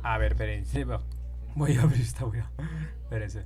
A ver, espérense. Voy a abrir esta wea. Espérense.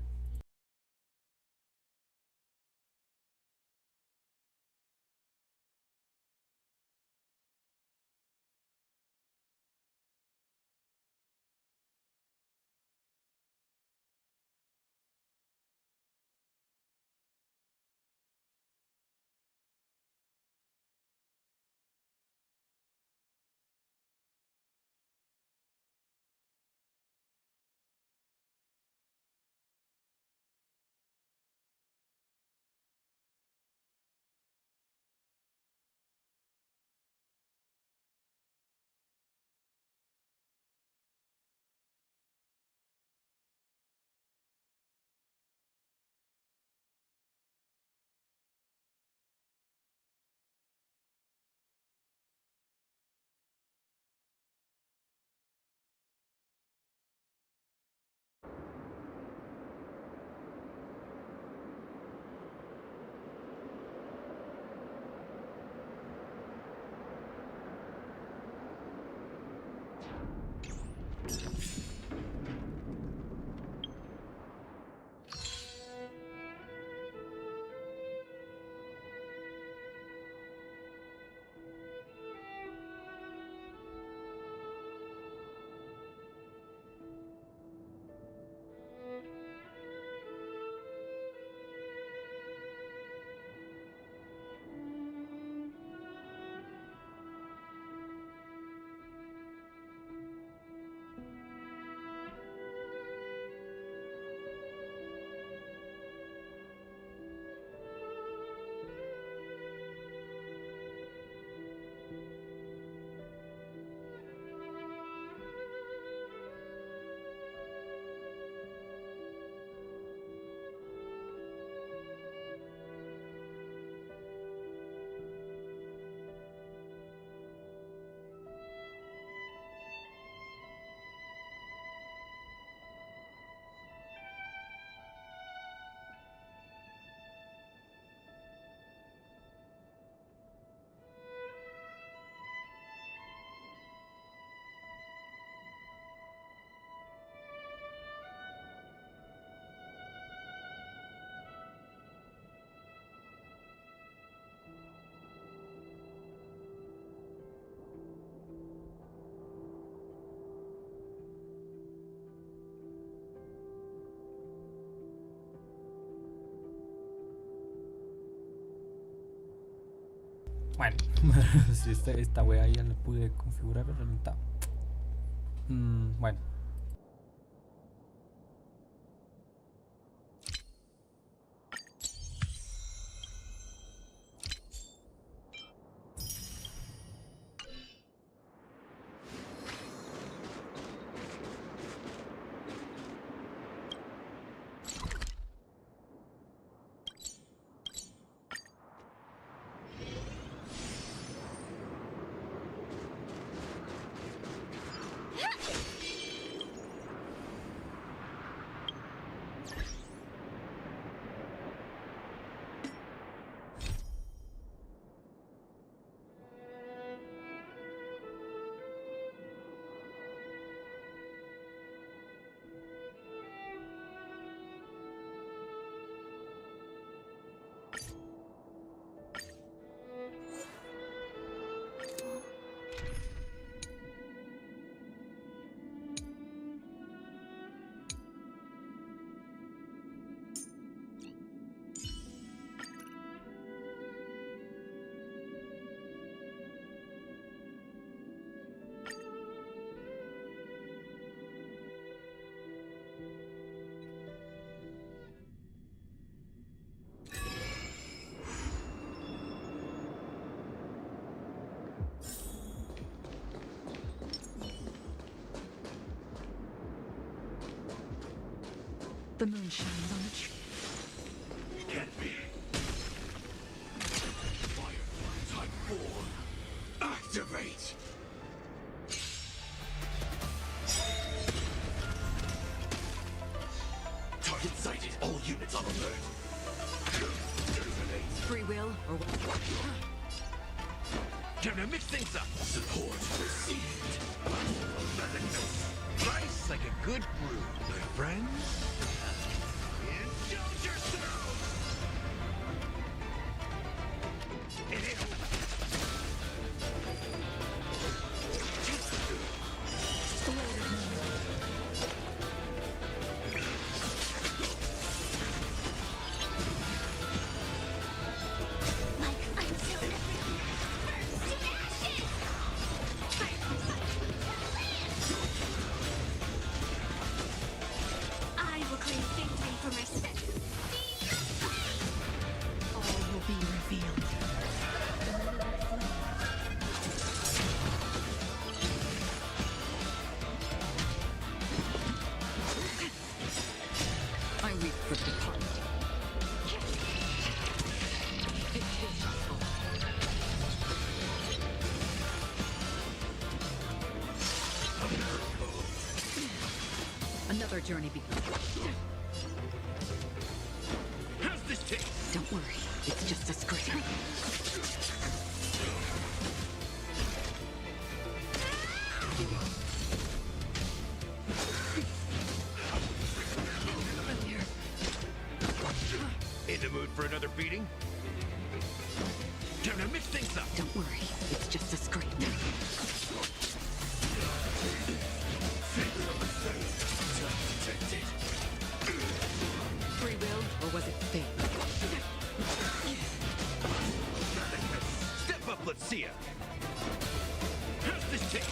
Bueno, si esta wea ya la pude configurar, realmente. Bueno. The moon shines on the tree. Can't be. Fire type 4. Activate. Target sighted. All units on alert. Terminate. Free will or what? Can I mix things up? Support received. Rise friends. Indulge yourself! Like until everything burns to ashes! I will claim victory for myself. All will be revealed. I weep for the departed. It will not fall. Another journey begins. How's this taste? Don't worry, it's just a scrape. In the mood for another beating? Time to mix things up. Don't worry, it's just a scrape. Free will, or was it fate? Step up, let's see ya. How's this taste?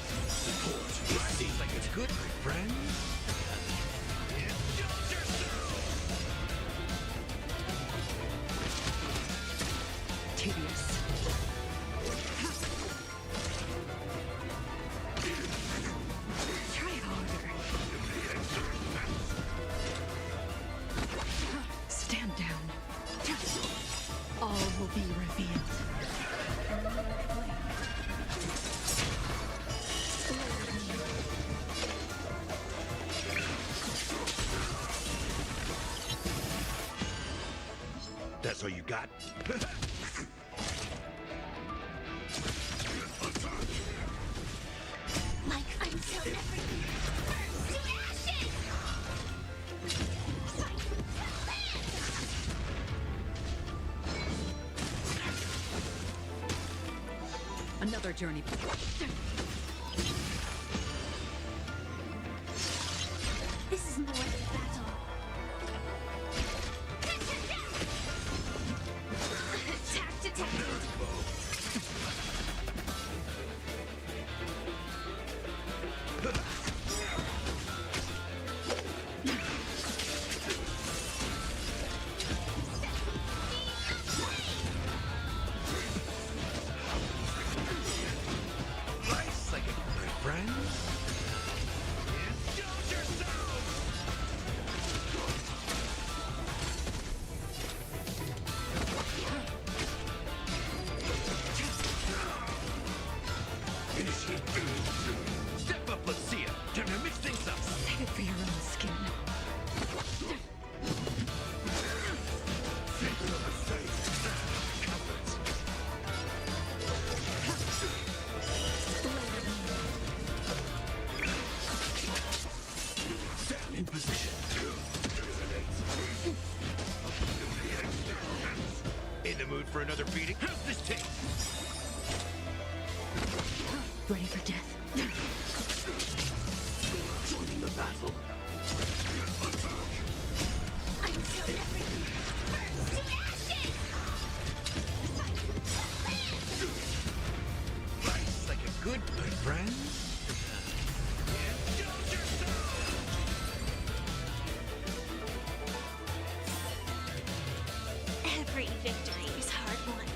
Seems like it's good, my friend. Indulge yourself! Tedious. Try harder. Stand down. All will be revealed. That's all you got? Like until everything burns to ashes! Another journey. This is more than battle. Attack detected. Nice like it, my friend. Indulge yourself! Step up, let's see ya. Time to mix things up. Save it for your own skin. Stand in position. In the mood for another beating? How's this taste? Ready for death. Joining the battle. Until everything burns to ashes! Nice like a good, my friend. Indulge yourself! Every victory is hard won.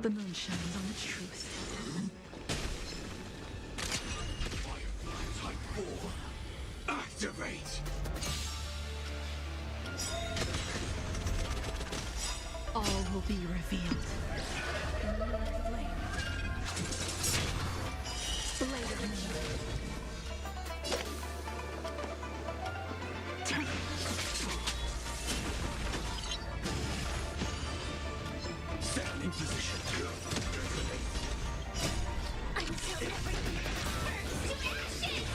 The moon shines on the truth. Type 4. Activate. All will be revealed. Blade of moon. Stand in position. Until everything burns to ashes!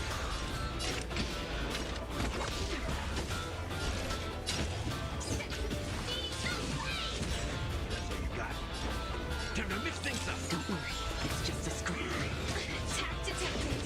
That's what you got. Time to mix things up. Don't worry, it's just a screen. Attack detected!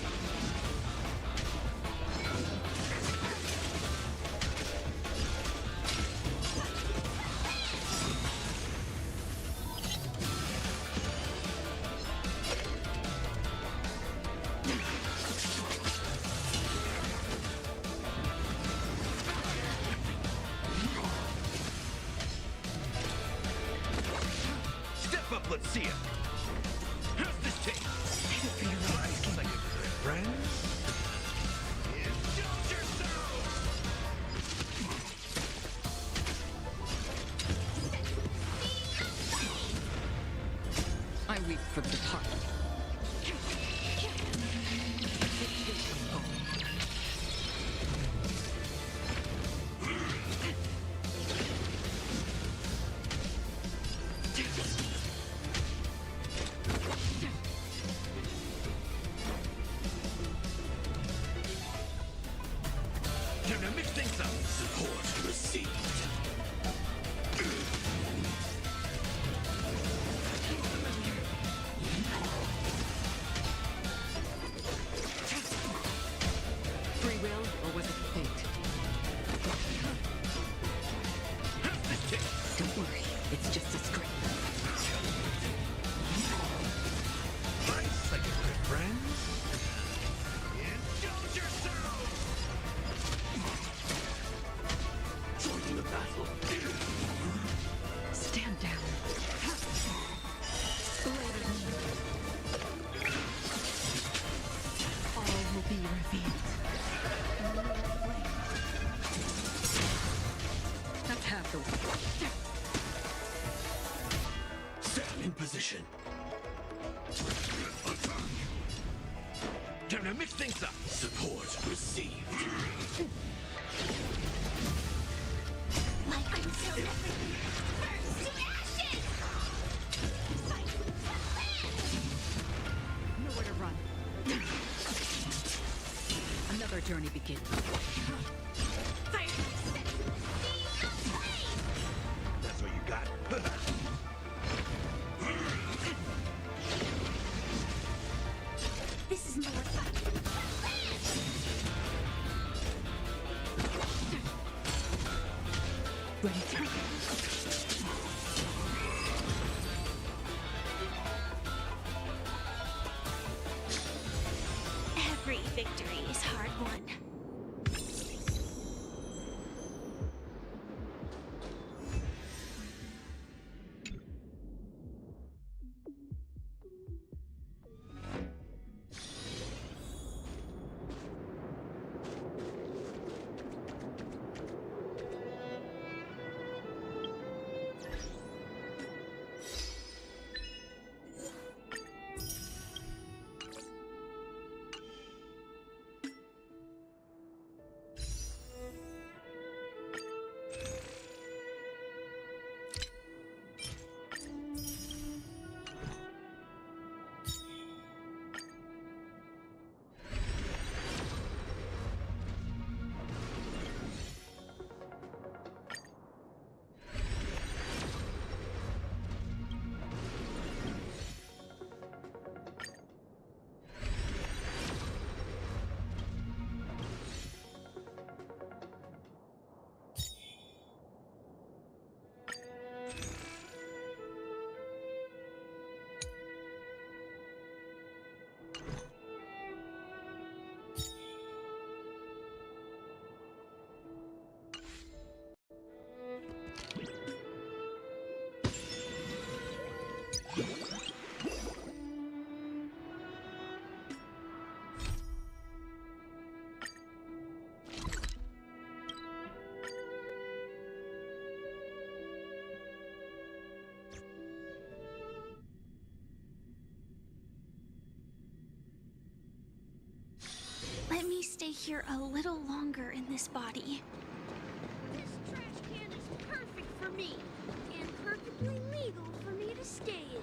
Step up, let's see it. How's this taste? Save it for your own Nice, skin. like a good friend. Indulge yourself. I weep for the departed. Time to mix things up. Support received. Free will, or was it fate? How's this taste? Don't worry, it's just a screen. Nice, like a good friend. Indulge yourself. Joining the battle. Stand down. Blade of moon. All will be revealed. That's half the way. Stand in position. Time to mix things up. Support received. Like until everything burns to ashes! Fight the plan! Nowhere to run. Another journey begins. Fire! Be afraid! That's what you got. This is more fun. Ready to... Every victory is hard won. stay here a little longer in this body. This trash can is perfect for me, and perfectly legal for me to stay in.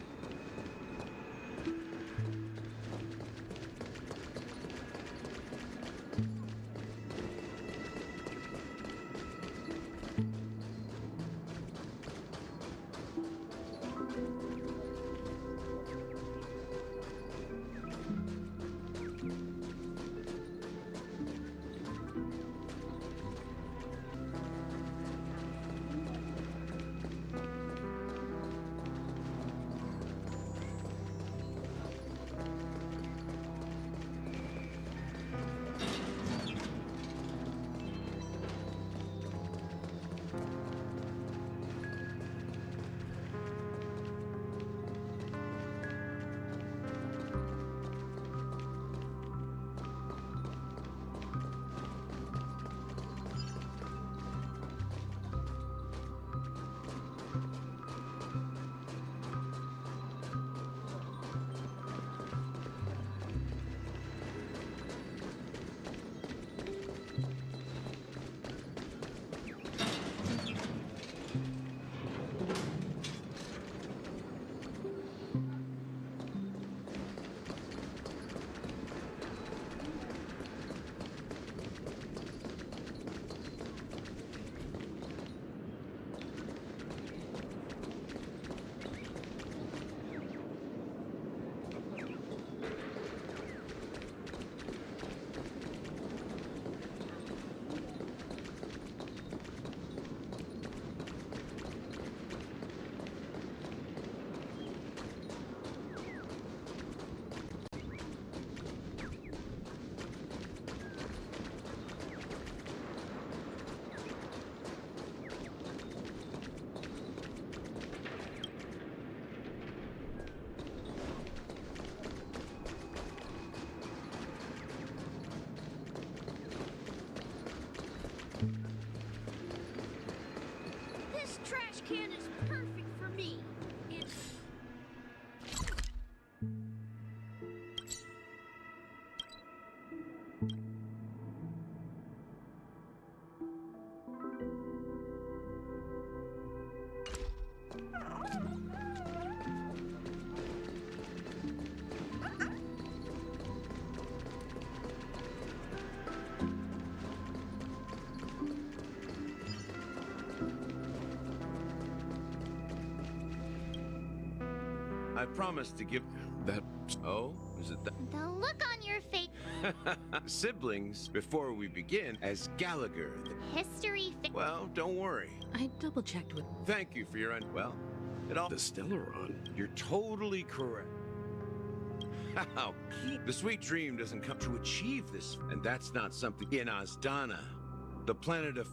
This trash can is perfect for me. It's... I promised to give that. Oh, is it that? The look on your face. Siblings, before we begin, as Gallagher. History. Well, don't worry. I double-checked with... Thank you for your well, it all. The Stellaron. You're totally correct. How? The sweet dream doesn't come to achieve this, and that's not something in Azdana. The planet of.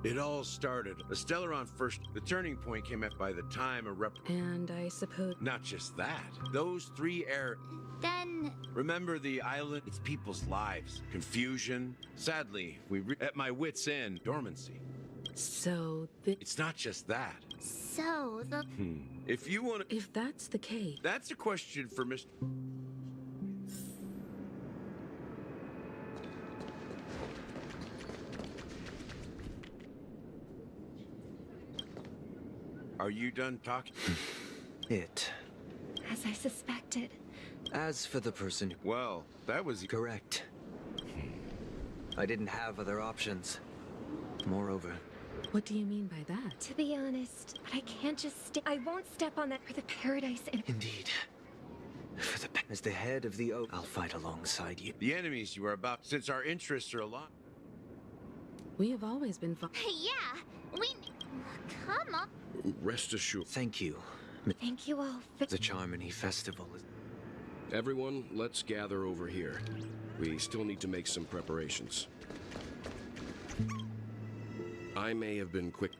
It all started. The Stellaron first. The turning point came at by the time a And I suppose... Not just that. Those three Then... Remember the island? It's people's lives. Confusion. Sadly, at my wit's end. Dormancy. So, It's not just that. So, the... If you want to... if that's the case... That's a question for Mr. Are you done talking? It. As I suspected. As for the person... Well, that was... Correct. I didn't have other options. Moreover... What do you mean by that? To be honest, but I can't just I won't step on that for the paradise and... Indeed. As the head of the oak, I'll fight alongside you. The enemies you are about, since our interests are aligned. We have always been Yeah, we... Come on. Rest assured. Thank you. Thank you all for... The Charmony Festival is... Everyone, let's gather over here. We still need to make some preparations. I may have been quick.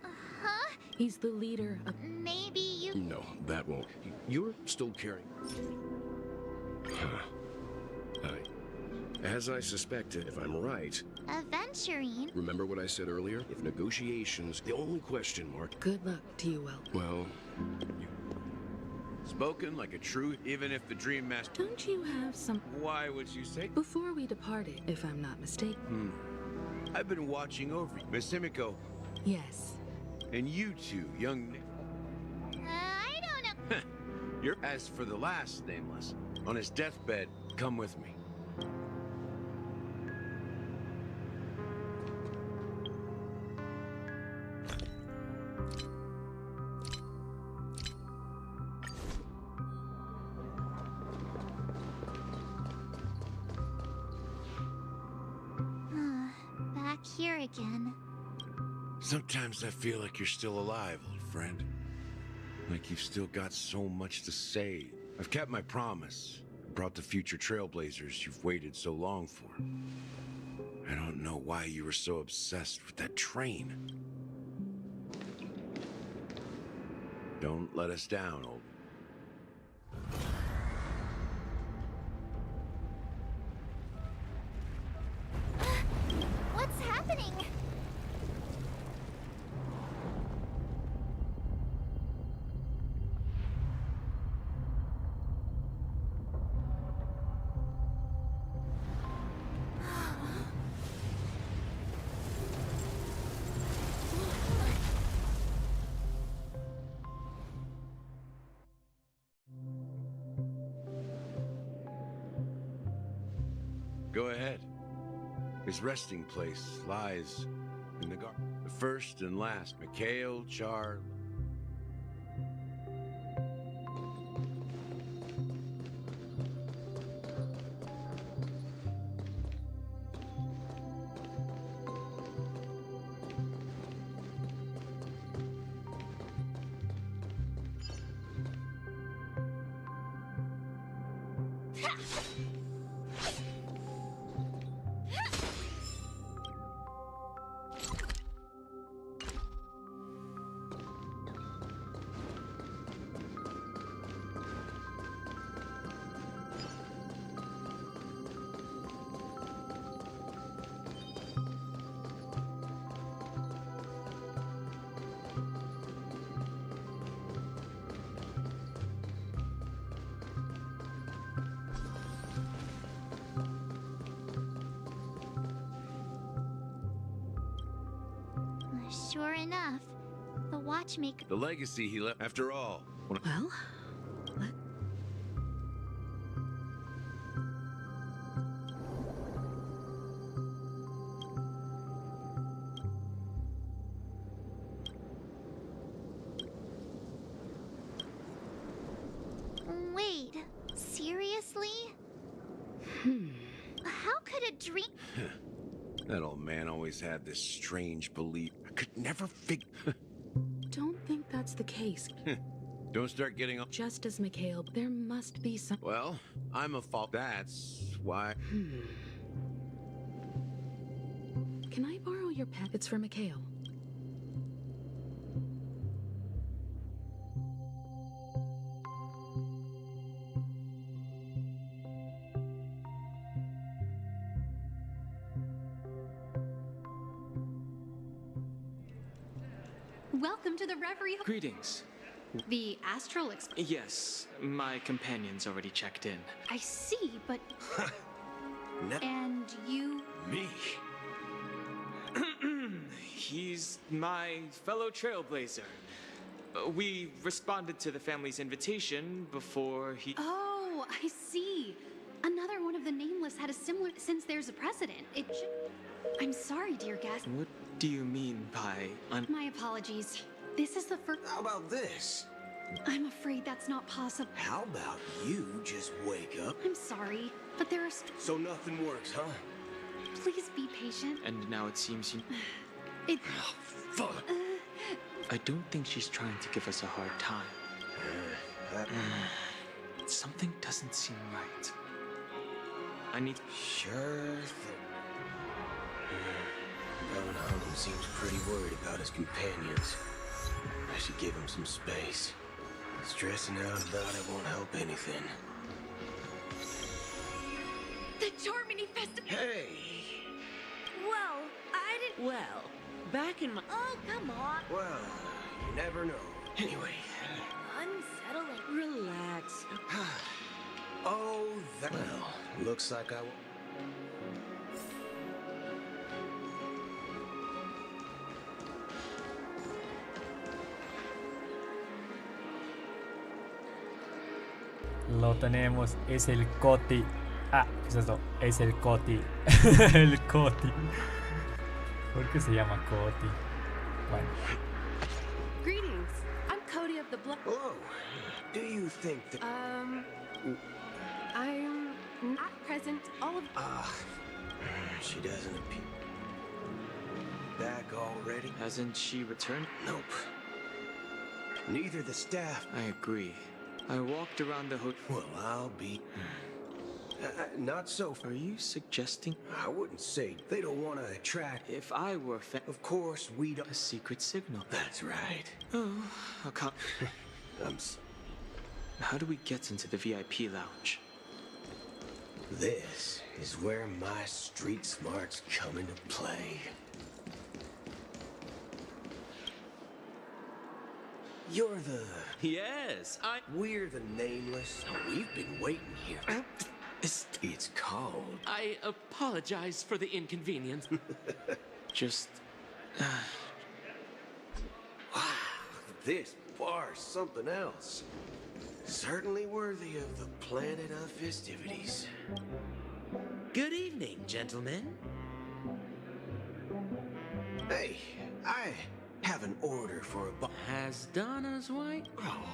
Huh? He's the leader of... Maybe you... No, that won't. You're still carrying. Huh. As I suspected, if I'm right, Aventurine. remember what I said earlier? If negotiations, the only question mark... Good luck to you, Will. Well, Spoken like a true, even if the dream master. Don't you have some... Why would you say? Before we departed, if I'm not mistaken. I've been watching over you, Miss Himiko, Yes. and you two, young. I don't know. You're. As for the last nameless, on his deathbed, come with me. Back here again. Sometimes I feel like you're still alive, old friend. Like you've still got so much to say. I've kept my promise. Brought the future trailblazers you've waited so long for. I don't know why you were so obsessed with that train. Don't let us down, old. What's happening? Go ahead. His resting place lies in the garden. The first and last, Mikhail Char. Sure enough, the watchmaker. The legacy he left. After all, when Well, let... Wait, seriously? How could a dream? that old man always had this strange belief. I could never figure. Don't think that's the case. Don't start getting up. Just as Mikhail, there must be some... Well, I'm a fault. That's why. Can I borrow your pen? It's for Mikhail. Welcome to the Reverie. Greetings. The Astral Yes, my companion's already checked in. I see, but... And you... Me? He's my fellow trailblazer. We responded to the family's invitation before he... Oh, I see. Another one of the Nameless had a similar... Since there's a precedent, it should... I'm sorry, dear guest. What do you mean by... My apologies. This is the first... How about this? I'm afraid that's not possible. How about you just wake up? I'm sorry, but there are... So nothing works, huh? Please be patient. And now it seems you... It... Fuck. I don't think she's trying to give us a hard time. Something doesn't seem right. I need... Sure thing. Von Holland seems pretty worried about his companions. I should give him some space. Stressing out about it won't help anything. The Charmony Festival... Hey! Well, I didn't. Well, back in my... Oh, come on. Well, you never know. Anyway, Unsettling. Relax. Oh, that... Well, looks like I... Lo tenemos, es el Coti. Ah, es esto, es el Coti. El Coti. ¿Por qué se llama Coti? Bueno. Greetings. I'm Cody of the Blood. Hello. Do you think that... I'm not present. All of. She doesn't appear... Back already? Hasn't she returned? Nope. Neither the staff... I agree. I walked around the hotel. Well, I'll be... not so... Are you suggesting? I wouldn't say they don't want to attract... If I were Of course, we don't... a secret signal. That's right. Oh, I can't. I'm... How do we get into the VIP lounge? This is where my street smarts come into play. You're the... Yes, We're the nameless. We've been waiting here. It's called... I apologize for the inconvenience. Just... Wow, this bar's something else. Certainly worthy of the planet of festivities. Good evening, gentlemen. Hey, I have an order for a bar. Has Donna's white? Oh,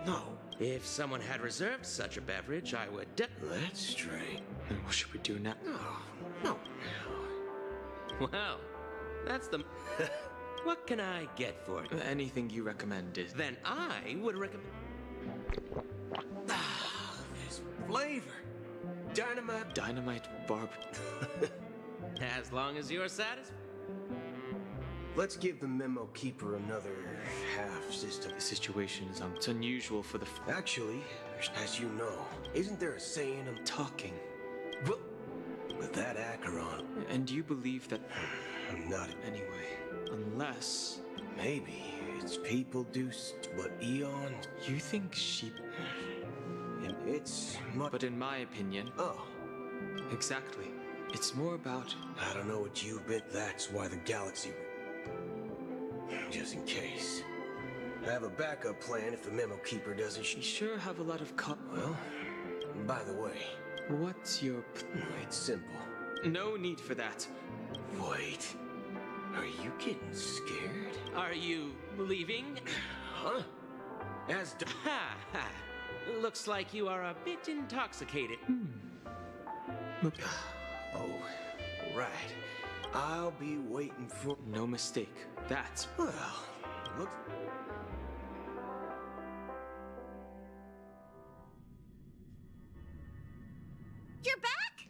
no. If someone had reserved such a beverage, I would That's straight. Then what should we do now? No. Well, that's the... What can I get for you? Anything you recommend is... Then I would recommend... This flavor. Dynamite. Dynamite barb... As long as you're satisfied. Let's give the memo keeper another half system. The situation is it's unusual for the... Actually, as you know, isn't there a saying of talking. Well, with that Acheron, And you believe that... I'm not... Anyway, unless... Maybe it's people but Eon... You think she... And it's much... But in my opinion... Oh, Exactly. It's more about... I don't know what you've been... That's why the galaxy... Just in case. I have a backup plan if the memo keeper doesn't... You sure have a lot of Well, by the way, What's your... it's simple. No need for that. Wait. Are you getting scared? Are you leaving? Huh? As... Ha ha. Looks like you are a bit intoxicated. Oh, right. I'll be waiting for... No mistake. That's... Well, look... You're back?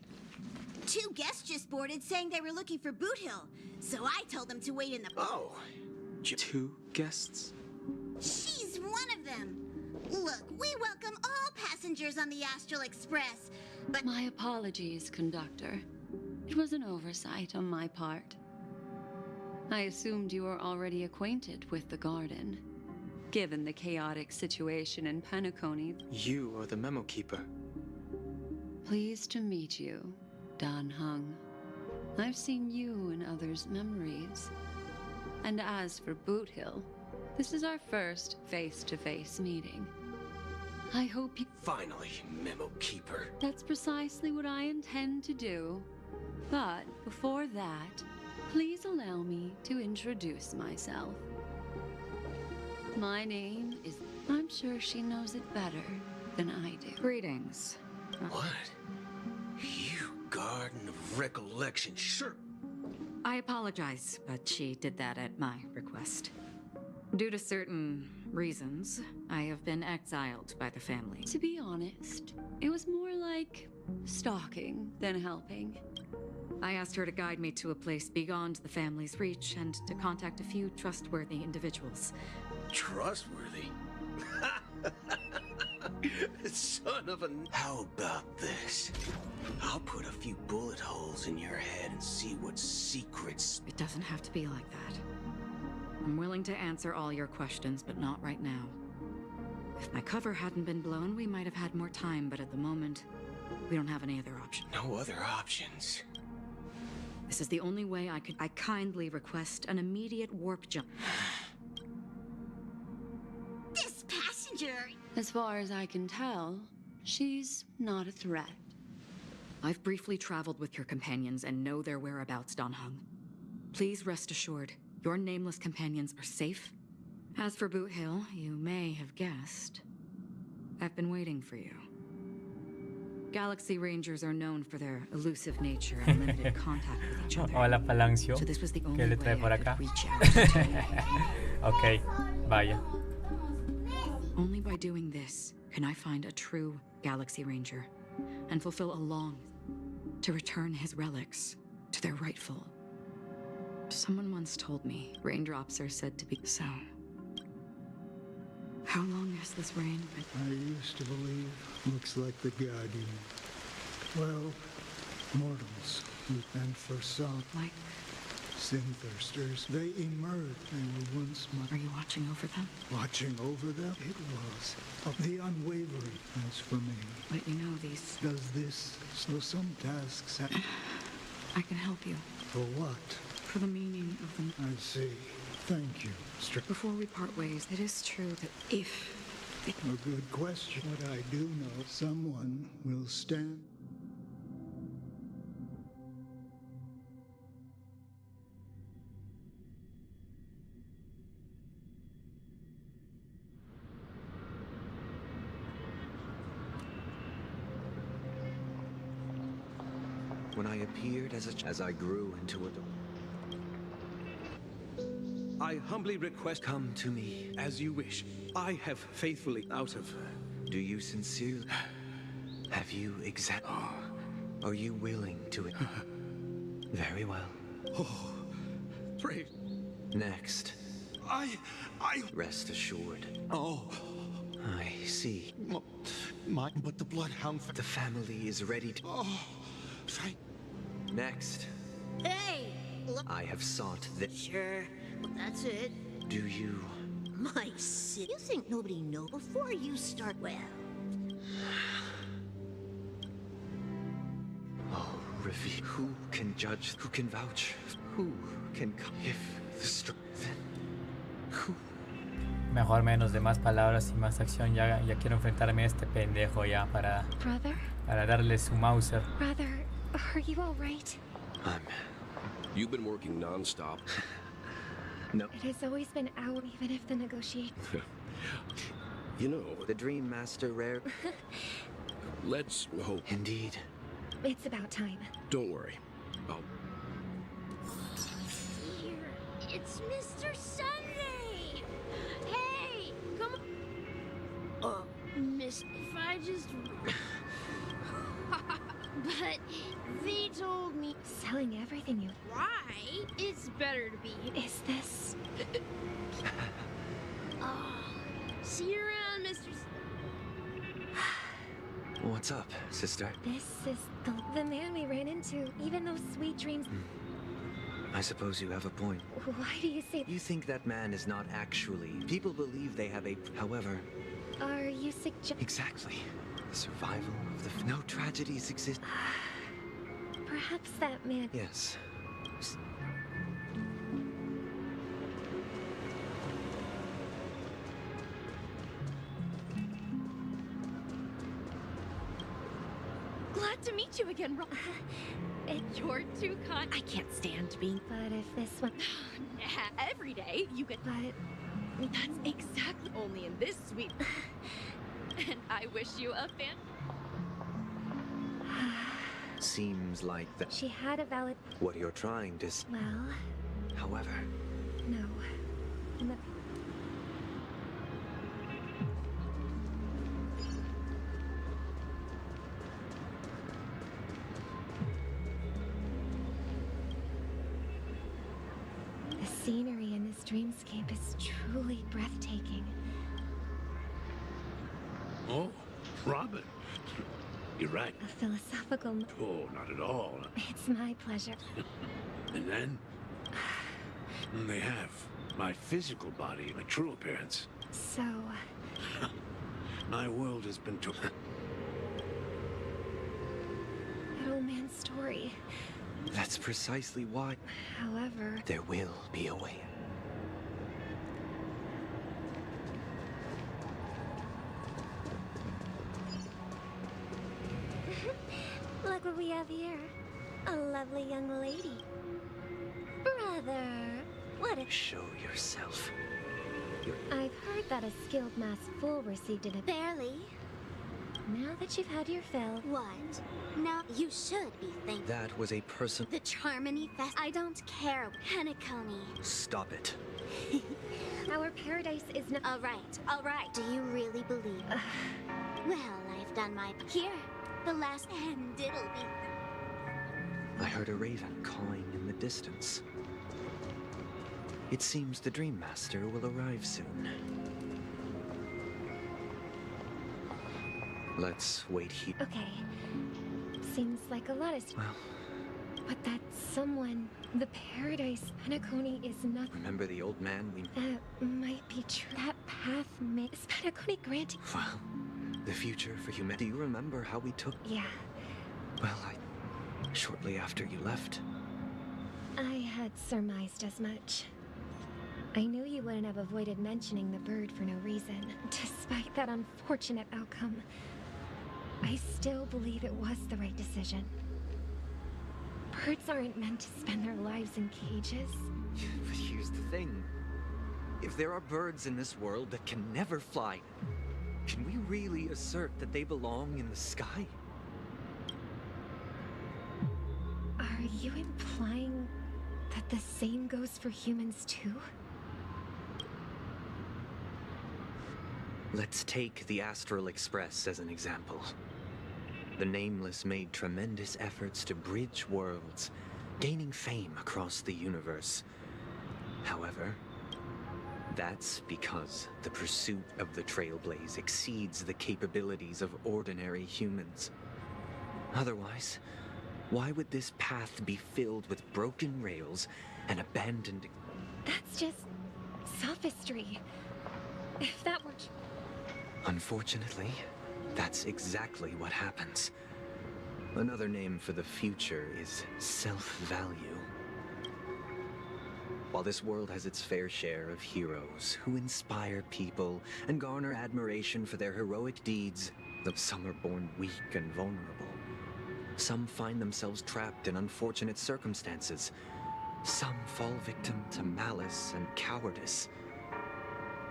Two guests just boarded saying they were looking for Boot Hill, so I told them to wait in the... Oh. Two guests? She's one of them. Look, we welcome all passengers on the Astral Express, but... My apologies, conductor. It was an oversight on my part. I assumed you were already acquainted with the garden. Given the chaotic situation in Penacony, You are the memo keeper. pleased to meet you, Dan Hung. I've seen you in others' memories. And as for Boot Hill, this is our first face-to-face meeting. I hope you... Finally, memo keeper. That's precisely what I intend to do. But before that, please allow me to introduce myself. My name is... I'm sure she knows it better than I do. Greetings. What? You Garden of Recollection, sure. I apologize, but she did that at my request. Due to certain reasons, I have been exiled by the family. To be honest, it was more like stalking than helping. I asked her to guide me to a place beyond the family's reach and to contact a few trustworthy individuals. Trustworthy? Son of a... How about this? I'll put a few bullet holes in your head and see what secrets... It doesn't have to be like that. I'm willing to answer all your questions, but not right now. If my cover hadn't been blown, we might have had more time, but at the moment, we don't have any other option. No other options. This is the only way I kindly request an immediate warp jump. This passenger. As far as I can tell, she's not a threat. I've briefly traveled with your companions and know their whereabouts, Don Hung. Please rest assured, your nameless companions are safe. As for Boot Hill, you may have guessed, I've been waiting for you. Galaxy Rangers are known for their elusive nature and limited contact with each other. Hola, Palancio. So this was the ¿Qué only le way trae por I acá? could reach out to you. Ok, vaya. Only by doing this can I find a true Galaxy Ranger and fulfill a long to return his relics to their rightful. Someone once told me raindrops are said to be so. How long has this rain been? I used to believe, looks like the Guardian. Well, mortals, and for some, Like, sin-thirsters, they emerge. They were once are you watching over them? watching over them. It was the unwavering as for me. But you know these. Does this, so some tasks have... I can help you. For what? For the meaning of them. I see. Thank you, Before we part ways, it is true that if... A good question. What I do know, someone will stand... When I appeared as I grew into a... I humbly request, Come to me. as you wish. I have faithfully out of... Do you sincerely... Have you Are you willing to... Very well. Oh, pray. Next. I... Rest assured. Oh. I see. But the bloodhound... The family is ready to... Oh, thank... Next. Hey! Look. I have sought the... Sure. Well, that's it. Do you... My sis. You think nobody knows before you start? Well. Oh, reveal. Who can judge? Who can vouch? Who can... If the then... Who... Mejor menos de más palabras y más acción. Ya quiero enfrentarme a este pendejo ya para darle su Mauser. Brother, are you all right? You've been working non-stop. No. It has always been out, even if the negotiation... You know... The Dream Master rare... Let's hope. Indeed. It's about time. Don't worry. I'll... Here. It's Mr. Sunday! Hey! Come on. Oh, miss, if I just... But they told me... Selling everything you... Right? It's better to be... Is this... Oh, see you around, Mr. What's up, sister? This is the man we ran into. Even those sweet dreams... I suppose you have a point. Why do you say... You think that man is not actually... People believe they have a... However... Are you suggesting... Exactly. The survival of the... No tragedies exist. Perhaps that man... Yes. Glad to meet you again, You're too kind. I can't stand being... But if this one... Every day, you get... But... That's exactly only in this suite. And I wish you a fan... Seems like that... She had a valid... What you're trying to... Well... However... No. The scenery in this dreamscape is truly breathtaking. Oh, Robin. You're right. A philosophical... Oh, not at all. It's my pleasure. And then? They have my physical body, my true appearance. So... My world has been That old man's story. That's precisely why. However... There will be a way. Look what we have here. A lovely young lady. Brother, what a... Show yourself. I've heard that a skilled masked fool received it. Barely. Now that you've had your fill... What? No, you should be thankful. That was a person. The Charmony Fest. I don't care. Henacone. Stop it. Our paradise is not... All right. Do you really believe? Well, I've done my... Here, the last... And it'll be... I heard a raven cawing in the distance. It seems the Dream Master will arrive soon. Let's wait here. Okay. Seems like a lot of... Well... But that someone... The paradise Penacony is not... Remember the old man we... That might be true. That path makes Penacony granting... Well, the future for humanity. Do you remember how we took... Yeah. Well, shortly after you left. I had surmised as much. I knew you wouldn't have avoided mentioning the bird for no reason. Despite that unfortunate outcome, I still believe it was the right decision. Birds aren't meant to spend their lives in cages. But here's the thing. If there are birds in this world that can never fly, can we really assert that they belong in the sky? Are you implying that the same goes for humans too? Let's take the Astral Express as an example. The Nameless made tremendous efforts to bridge worlds, gaining fame across the universe. However, that's because the pursuit of the Trailblaze exceeds the capabilities of ordinary humans. Otherwise, why would this path be filled with broken rails and abandoned... That's just... sophistry. If that were... Unfortunately, that's exactly what happens. Another name for the future is self-value. While this world has its fair share of heroes who inspire people and garner admiration for their heroic deeds, some are born weak and vulnerable. Some find themselves trapped in unfortunate circumstances. Some fall victim to malice and cowardice.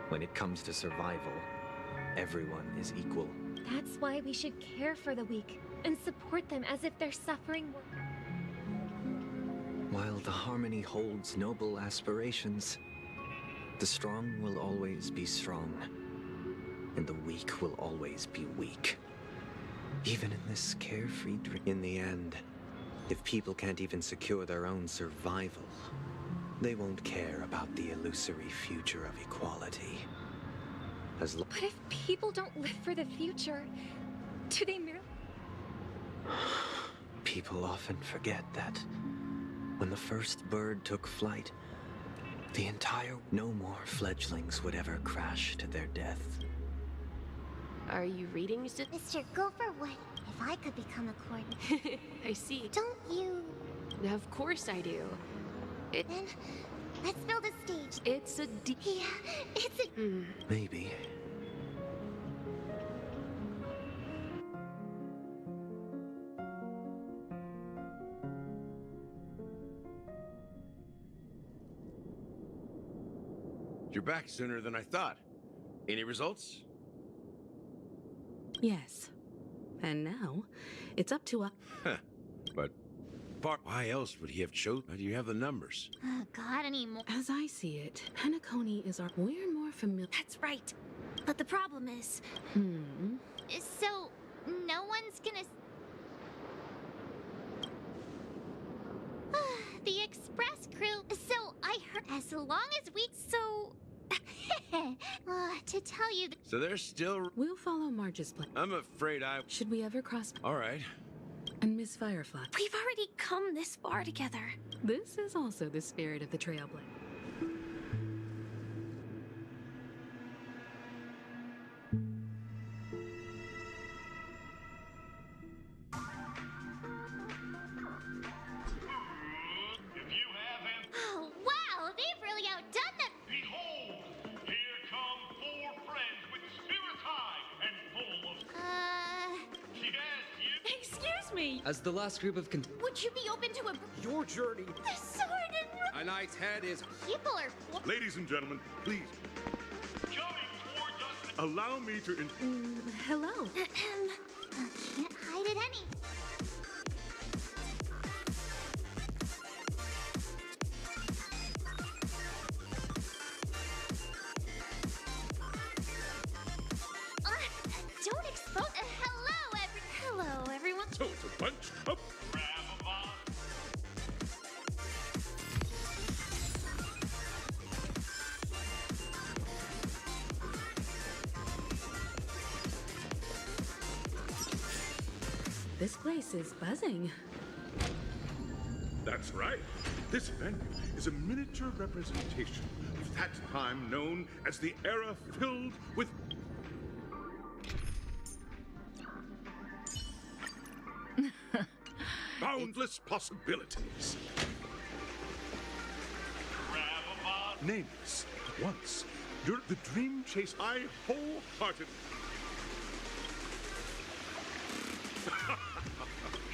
When it comes to survival, everyone is equal. That's why we should care for the weak and support them as if their suffering were... While the Harmony holds noble aspirations, the strong will always be strong, and the weak will always be weak. Even in this carefree dream. In the end, if people can't even secure their own survival, they won't care about the illusory future of equality. But if people don't live for the future, do they merely... People often forget that when the first bird took flight, the entire... No more fledglings would ever crash to their death. Are you reading, Mr. Gopher would, if I could become a coordinator. I see. Don't you... Of course I do. Then, let's build a stage. It's a Yeah, it's a... Maybe. You're back sooner than I thought. Any results? Yes. And now, it's up to us. But why else would he have chosen? Do you have the numbers? Oh, God, anymore. As I see it, Penacony is our... We're more familiar... That's right. But the problem is... So, no one's gonna... The express crew... So, I heard... As long as we... So... to tell you... So they're still... We'll follow Marge's plan. I'm afraid I... Should we ever cross... All right. And Miss Firefly. We've already come this far together. This is also the spirit of the Trailblaze. As the last group of Would you be open to a... Your journey. The sword and... A knight's head is... People are... Ladies and gentlemen, please. Allow me to... Hello. Can't hide it any. Don't expose... Hello, everyone. So it's a bunch of... This place is buzzing. That's right. This venue is a miniature representation of that time known as the era filled with... boundless possibilities. Nameless. Once, during the dream chase, I wholeheartedly...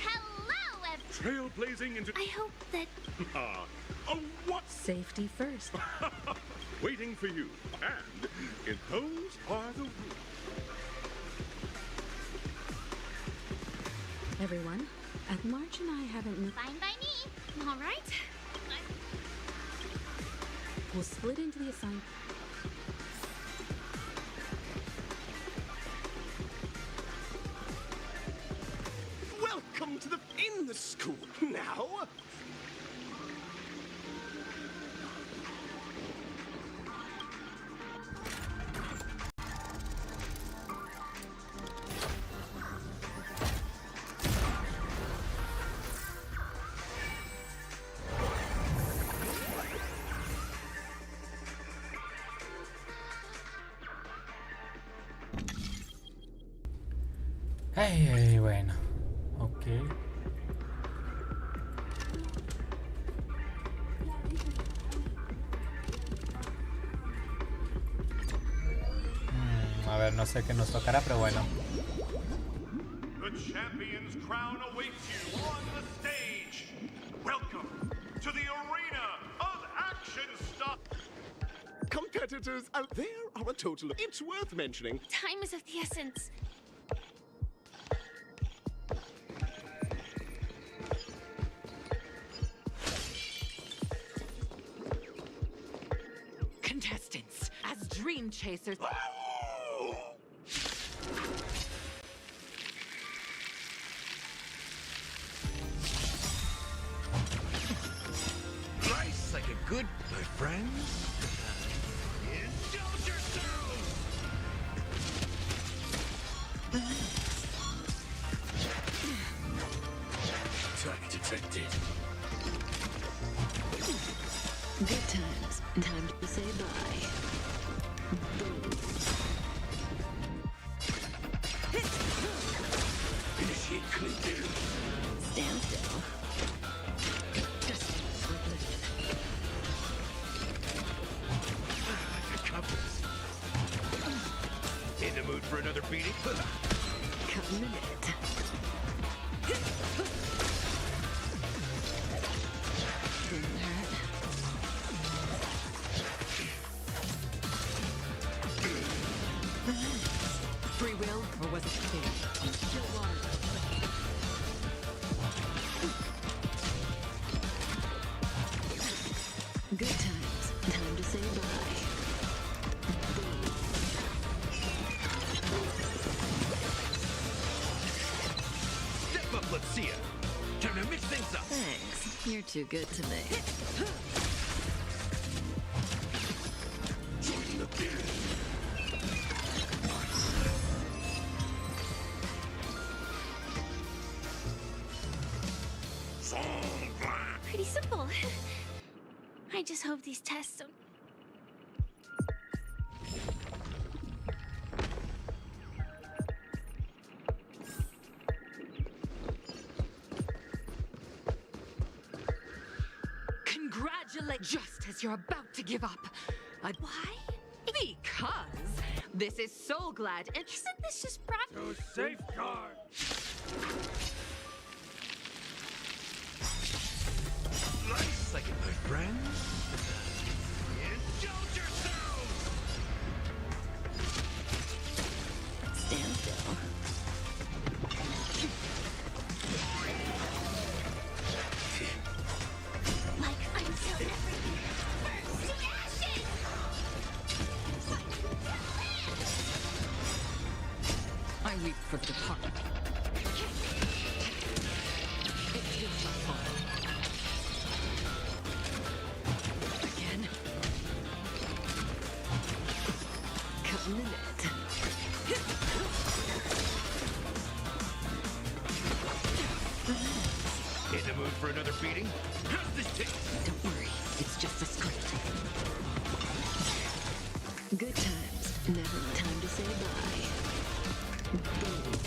Hello, trailblazing into... I hope that... oh, what? Safety first. Waiting for you. And in those are the rules. Everyone, March and I haven't... Fine by me. All right. We'll split into the assigned... Welcome to the school. Now... Bueno, ok. A ver, no sé qué nos tocará, pero bueno. The champion's crown awaits you on the stage. Welcome to the arena of action stuff. Competitors, there are a total of... It's worth mentioning. Time is of the essence. Contestants, as dream chasers... Nice, like a good, my friends. Indulge yourselves! Target detected. Good times. Time to say bye. Boom. Initiate clear. Stand still. In the mood for another beating? Cut in a minute. Didn't hurt. Free will, or was it fate? Still water. Good times. Time to say bye. Step up, let's see ya. Time to mix things up. Thanks. You're too good to me. Join the beer. Pretty simple. I just hope these tests don't... Congratulations! Just as you're about to give up. Why? Because this is Soul Glad and... Isn't this just practice? To safeguard. like it, my friends. Indulge yourselves! Stand still. Like until everything burns to ashes! I weep for the departed. It too shall fall. Again. Cut in the net. In the mood for another beating? How's this taste? Don't worry, it's just a script. Good times, never time to say bye. Boom.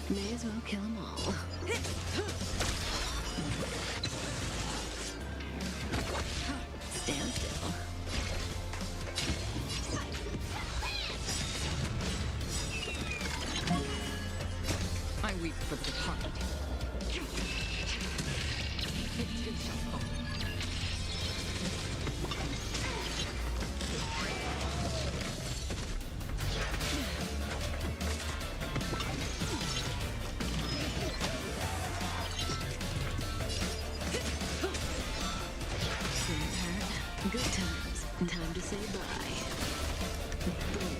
May as well kill them all. Stand still. I weep for the departed. It too shall fall. Good times. Time to say bye. Boom.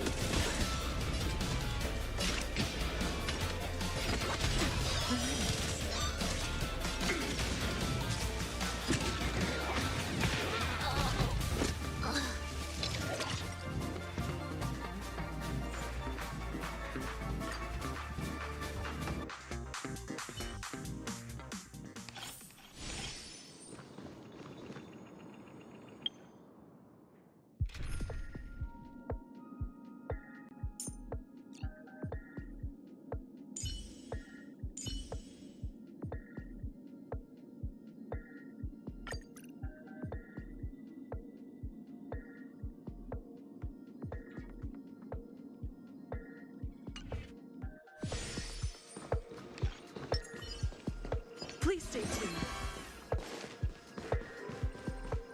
Please stay tuned.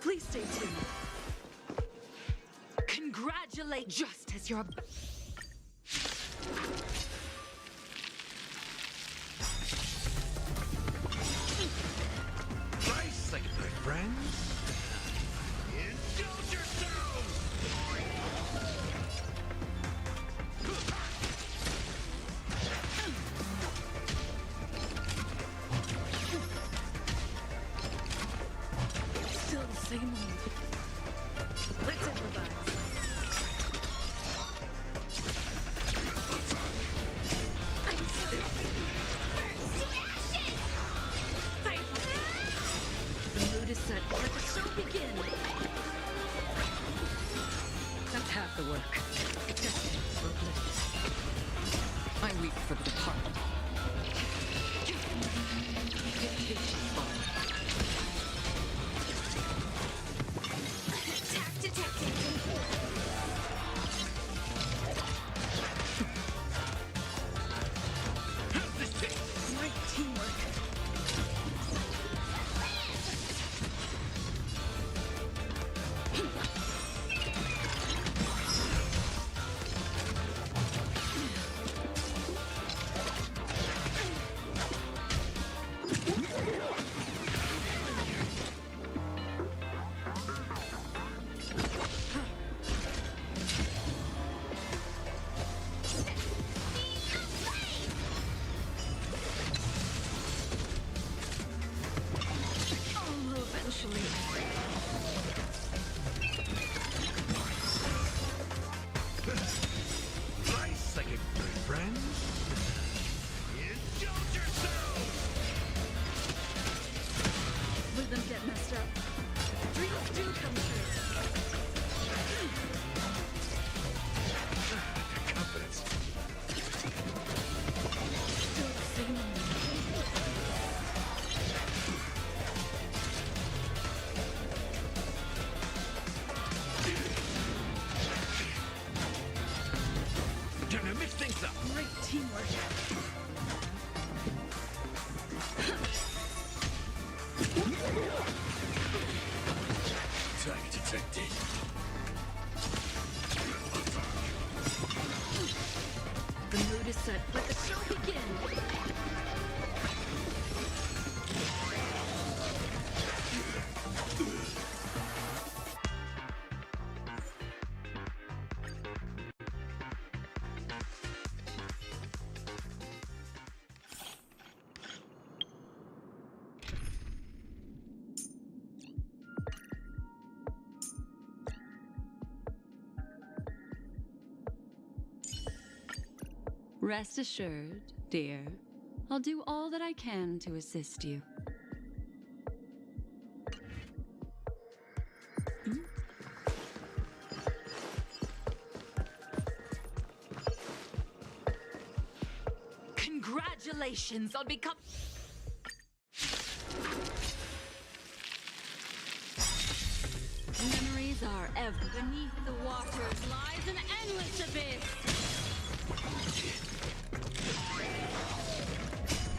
Please stay tuned. Congratulate just as you're Rice like it, my friends. Indulge yourselves! still the same old. Let's improvise. The mood is set. Let the show begin. That's half the work. Accepted for bliss. I weep for the departed. It too shall fall. Great teamwork. Target detected. The mood is set. Let the show begin. Rest assured, dear. I'll do all that I can to assist you. Congratulations on becoming... Memories are ever beneath the waters lies an endless abyss.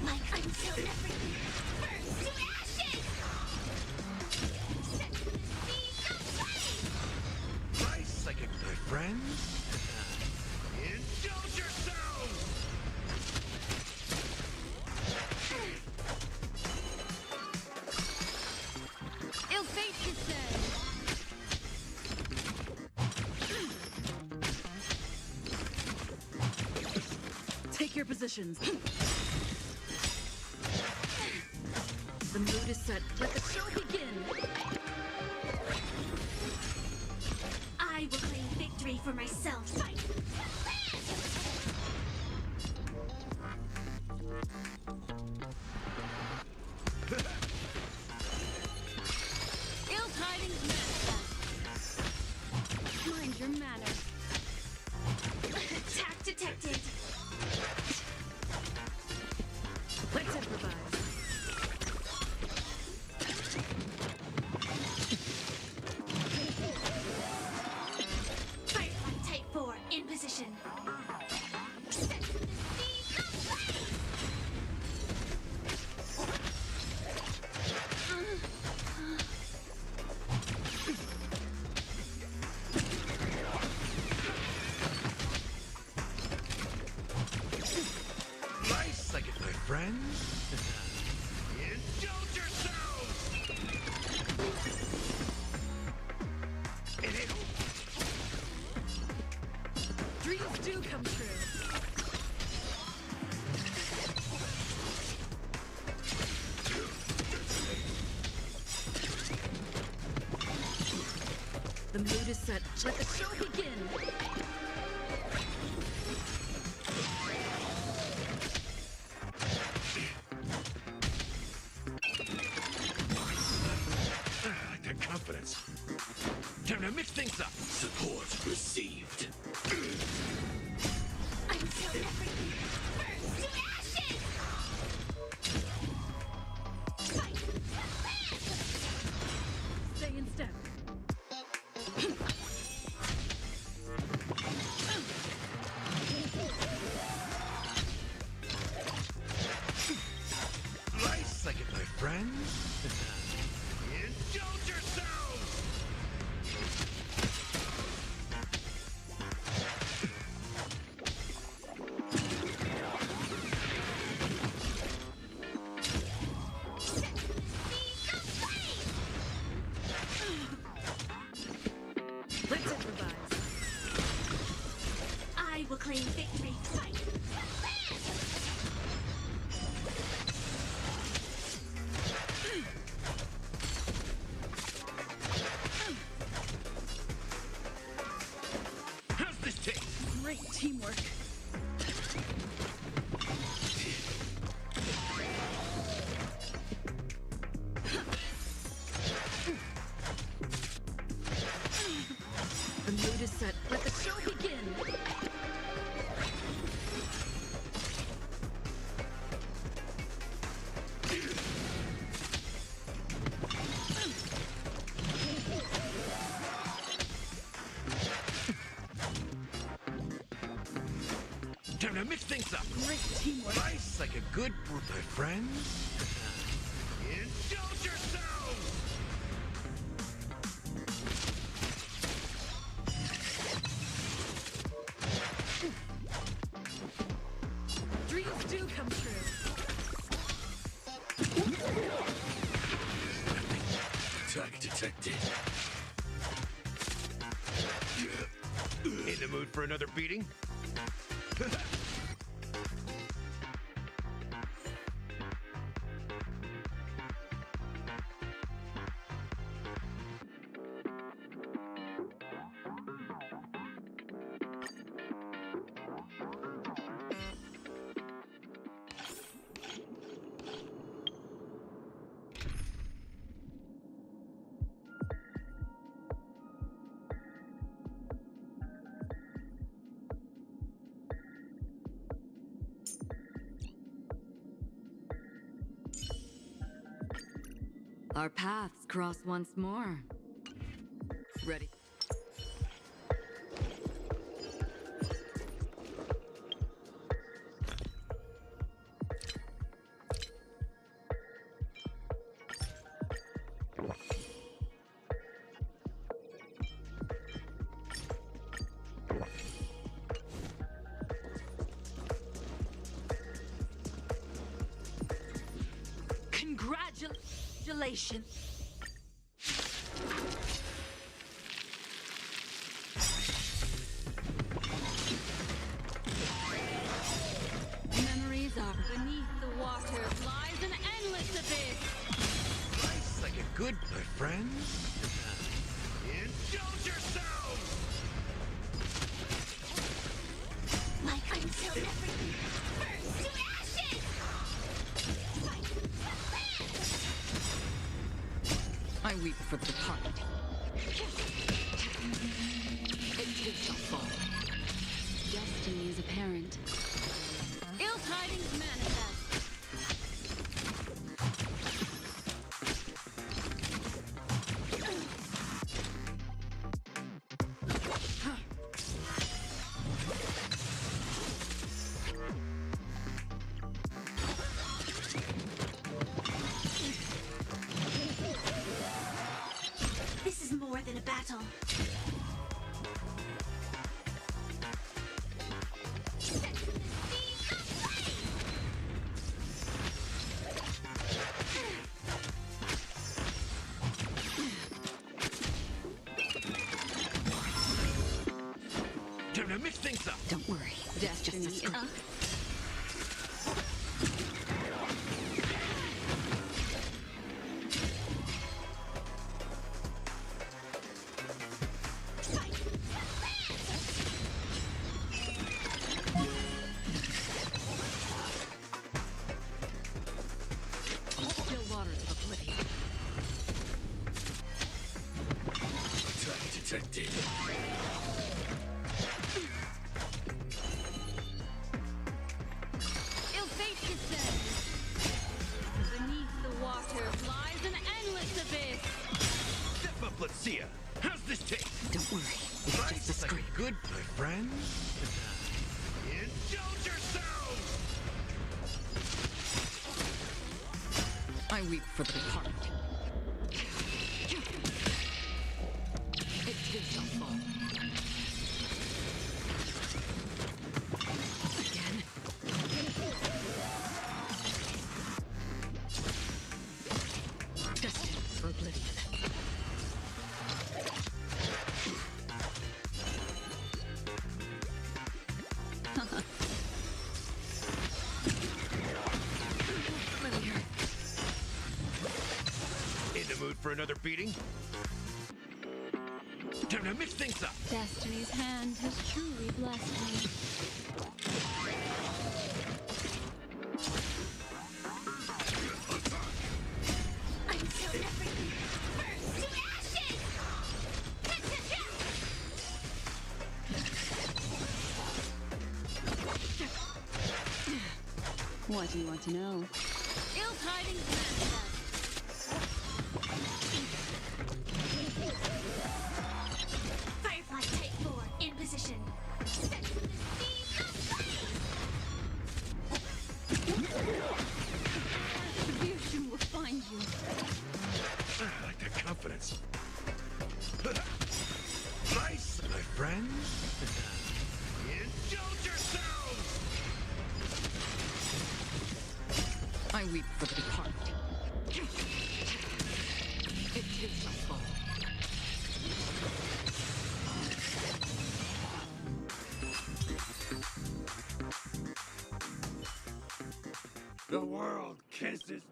Like until everything burns to ashes! Set to the sea of flame! Nice psychic, my friends. Indulge yourselves! Ill fate, you say? Take your positions. The mood is set. Let the show begin. I will claim victory for myself. Fight! Ill tidings manifest. Mind your manners. Attack detected. Let's improvise. Firefly Type 4 in position. Set to the sea of flame! Nice psychic, my friends. Indulge yourselves! Dreams do come true. The mood is set. Let the show begin. I like that confidence. Time to mix things up. Support received. Until everything burns to ashes! Fight! Stay in step. Nice psychic, my friends. Indulge yourselves! Set to the sea of flame! Let's improvise. I will claim victory. Fight! How's this taste? Great teamwork. The mood is set. Let the show begin. Time to mix things up. Great teamwork. Nice like a good brew, my friends. Indulge yourselves! Dreams do come true. Target detected. In the mood for another beating? Our paths cross once more. Ready. Congratulations. Memories are beneath the water lies an endless abyss. Life's like a good, my friends. Indulge yourselves! Like until everything burns to ashes! I weep for the departed. It too shall fall. Destiny is apparent. Ill tidings manifest. This is more than a battle. Time to mix things up. Don't worry. Destiny is up. Still waters of oblivion. Target detected. Ill fate descends. Beneath the water lies an endless abyss. Step up, let's see ya. How's this taste? Don't worry. It's just a Life's like scrape. a good, my friends. Indulge yourselves! I weep for the departed. It too shall fall. Again. Destined for oblivion. Familiar. In the mood for another beating? Time to mix things up. Destiny's hand has truly blessed me. Until everything burns to ashes! What do you want to know? Ill tidings manifest. Firefly Type 4 in position. Set to the speed of light! Retribution will find you. I weep for the departed. It is my fault. The world kisses.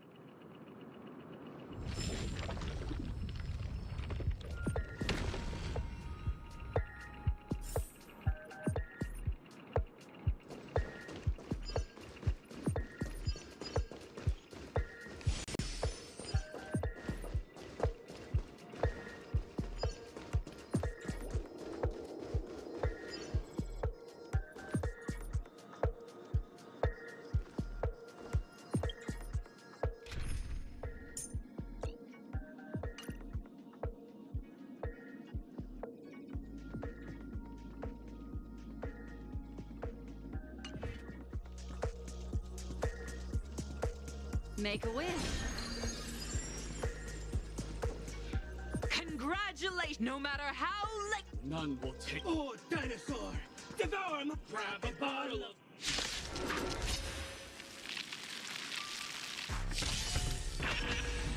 Make a wish. Congratulations! No matter how late. None will take. Oh, dinosaur! Devour him! Grab a bottle of.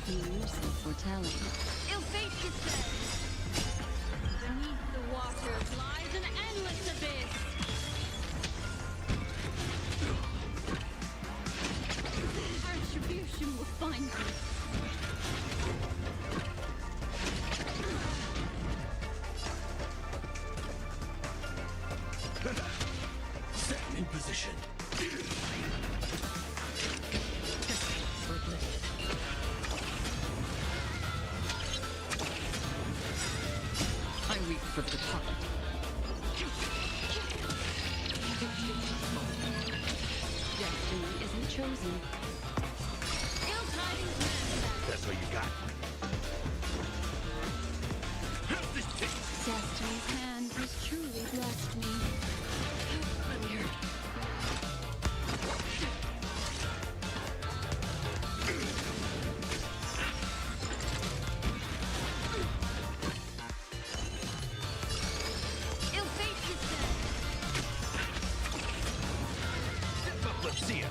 Here's the foretelling. Ilfacius says, beneath the waters lies an endless abyss. Retribution will find you. Set in position. I weep for the departed. Destiny isn't chosen. That's what you got. How's this taste? Destiny's hand has truly blessed me. Weird. Ilfacius says, Let's see ya.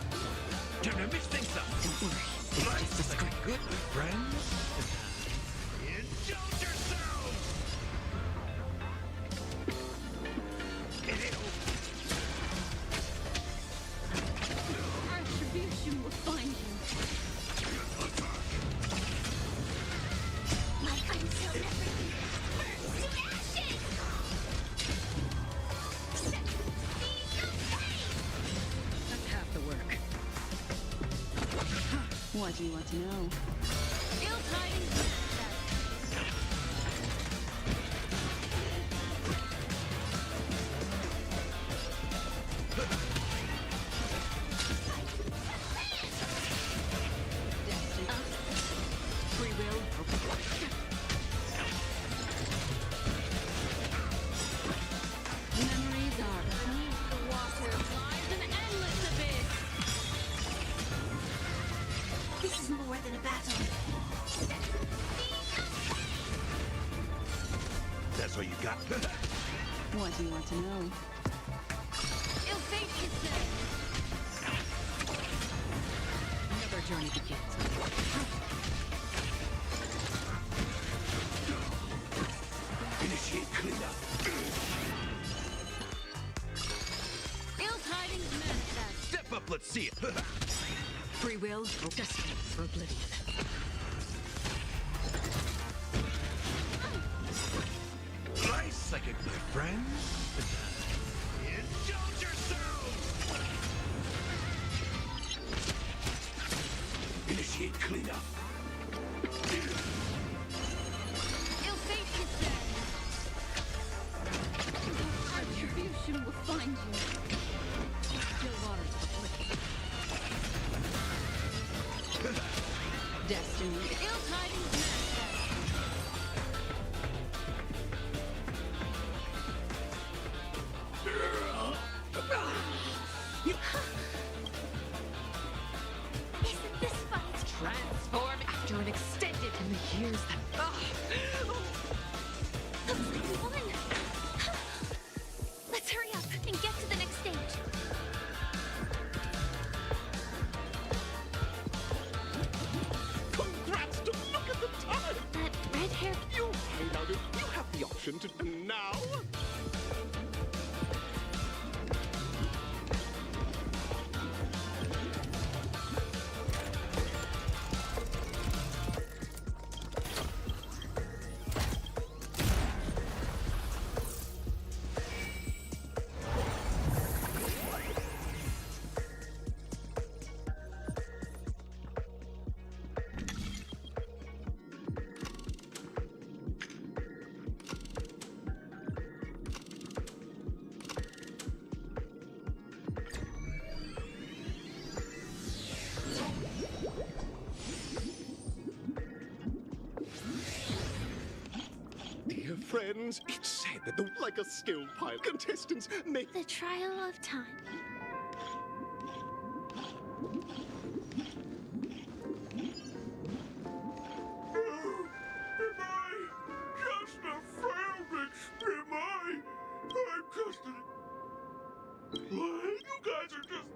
Time to mix things up. Don't worry. Life's like a good friends. Indulge yourselves! retribution will find you. Like until everything burns to ashes! Set the fate! That's half the work. What do you want to know? Ill tidings manifest. Free will. Memories are beneath the water lies an endless abyss. This is more than a battle. That's what you got. What do you want to know? Ilfacius says, Another journey begins. Initiate cleanup. ill tidings manifest. Step up, let's see it. Free will or destiny for oblivion. Life's like a good friend. Indulge yourselves! Initiate cleanup. Ilfacius says, retribution will find you. Still waters for flicking. Destiny. Ill tidings manifest. Isn't this fun? Transform after an extended in the years that. Looks like we won! Let's hurry up and get to the next stage. mission to now? Dear friends, it's said that like a skilled pilot, contestants make The trial of time. Just a failed experiment. I'm just a... You guys are just...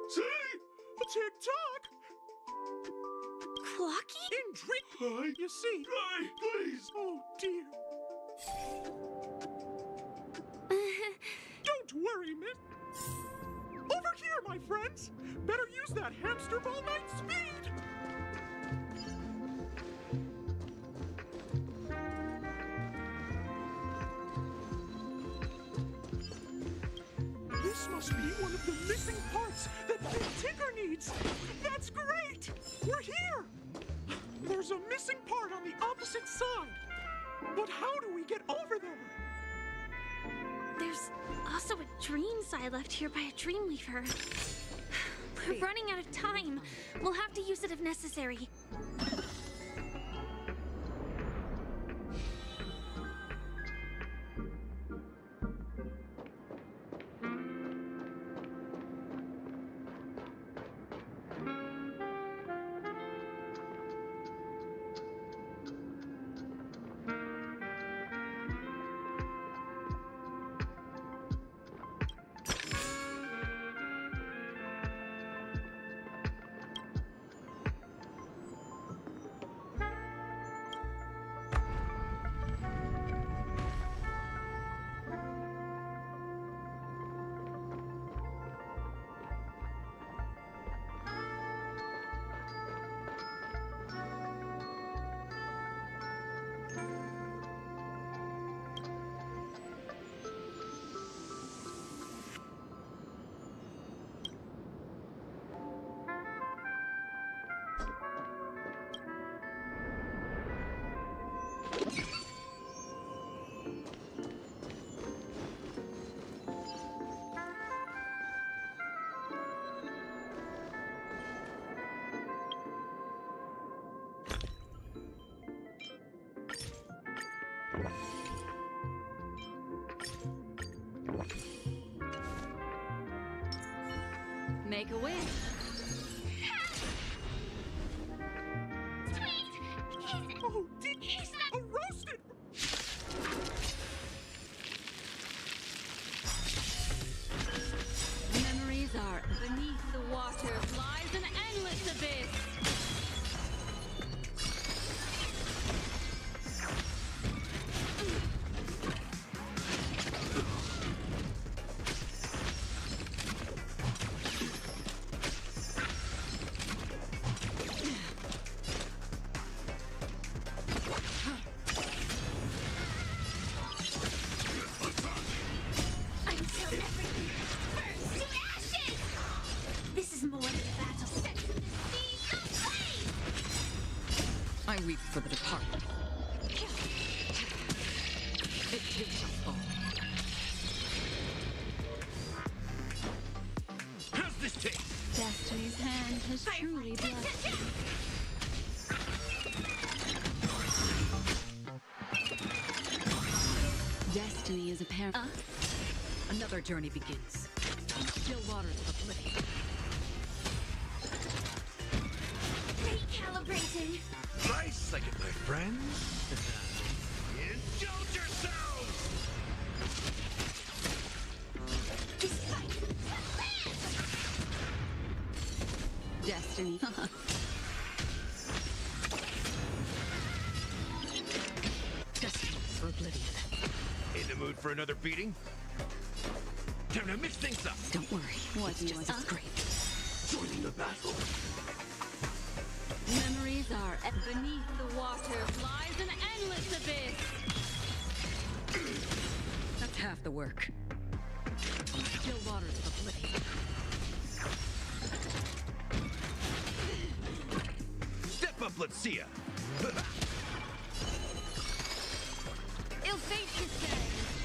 See? A tick-tock! Clocky? In drink... you see... Hey, please! Oh, dear. Don't worry, miss. Over here, my friends! Better use that hamster ball night speed! This must be one of the missing parts that Big Tigger needs! That's great! We're here! There's a missing part on the opposite side! But how do we get over there? There's also a dream side left here by a dream weaver. We're running out of time. We'll have to use it if necessary. Make a wish. Oh, he's a roasted... Memories are beneath the water lies an endless abyss. I weep for the departed. It takes us all. How's this taste? Destiny's hand has truly blessed you. Destiny is apparent. Another journey begins. Still waters of oblivion. Recalibrating. Nice, like it, my friends. Indulge yourselves! Destiny. for another beating? Time to mix things up. Don't worry. What do you want to scrape. Joining the battle. Memories are beneath the water lies an endless abyss. That's half the work. Still waters of oblivion. Step up, let's see ya. Ill fate this day.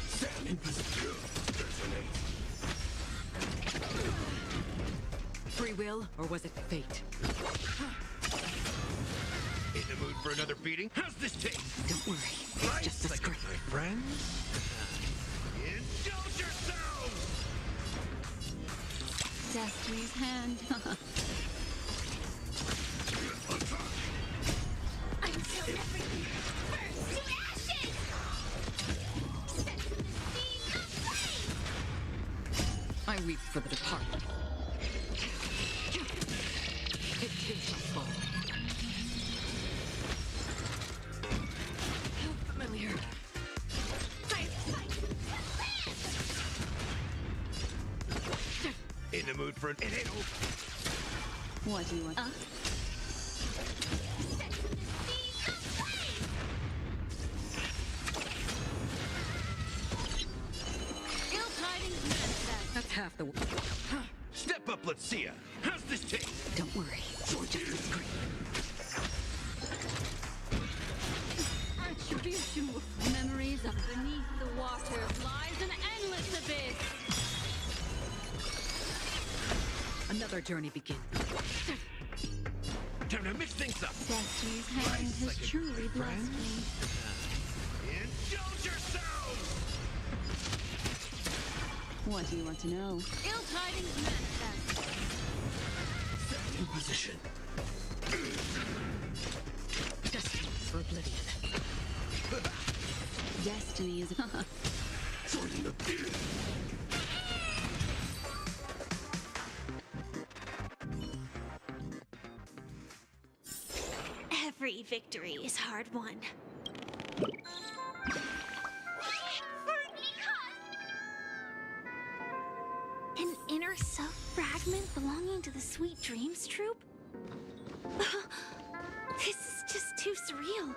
Stand in position. Detonate. Free will, or was it fate? In the mood for another beating? How's this taste? Don't worry. It's just a scrape. My friends. Indulge yourselves! Destiny's hand. Until everything burns to ashes! Set to the scene of flame! I weep for the departed. It too shall fall. How familiar. In the mood for an... It ain't over. What do you want? Set to the scene of flame! Ill tidings manifest. That's half the work. Step up, let's see ya. How's this taste? Don't worry. Just a scrape. Attribution with memories of beneath the water lies an endless abyss. Another journey begins. Time to mix things up. Destiny's hand has truly blessed me. Indulge yourselves! What do you want to know? Ill tidings manifest. Set in position. Destiny for oblivion. Destiny is Joining the beat. Every victory is hard won. An inner self fragment belonging to the Sweet Dreams troupe? This is just too surreal.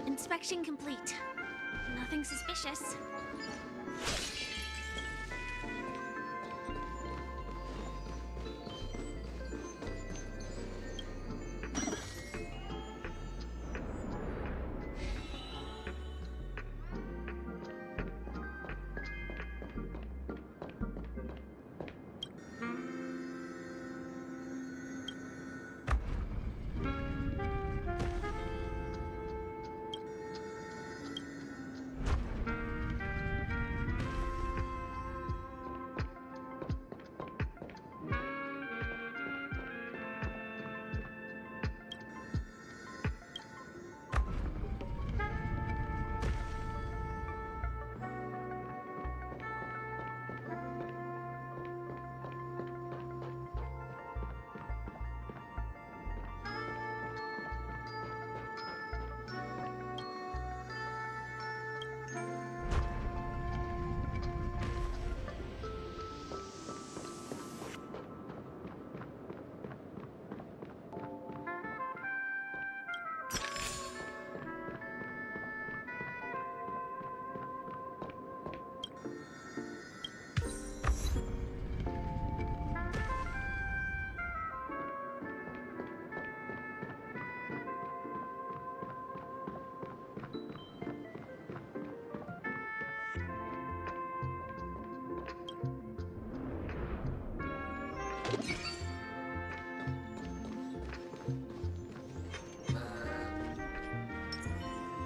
Inspection complete. Nothing suspicious.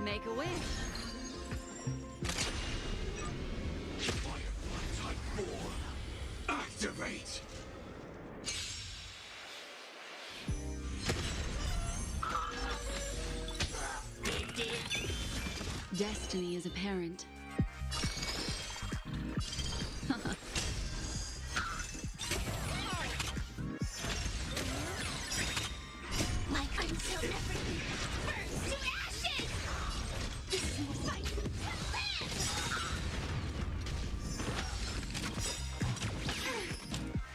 Make a wish. Destiny is apparent. Like until everything burns to ashes! This is more fight!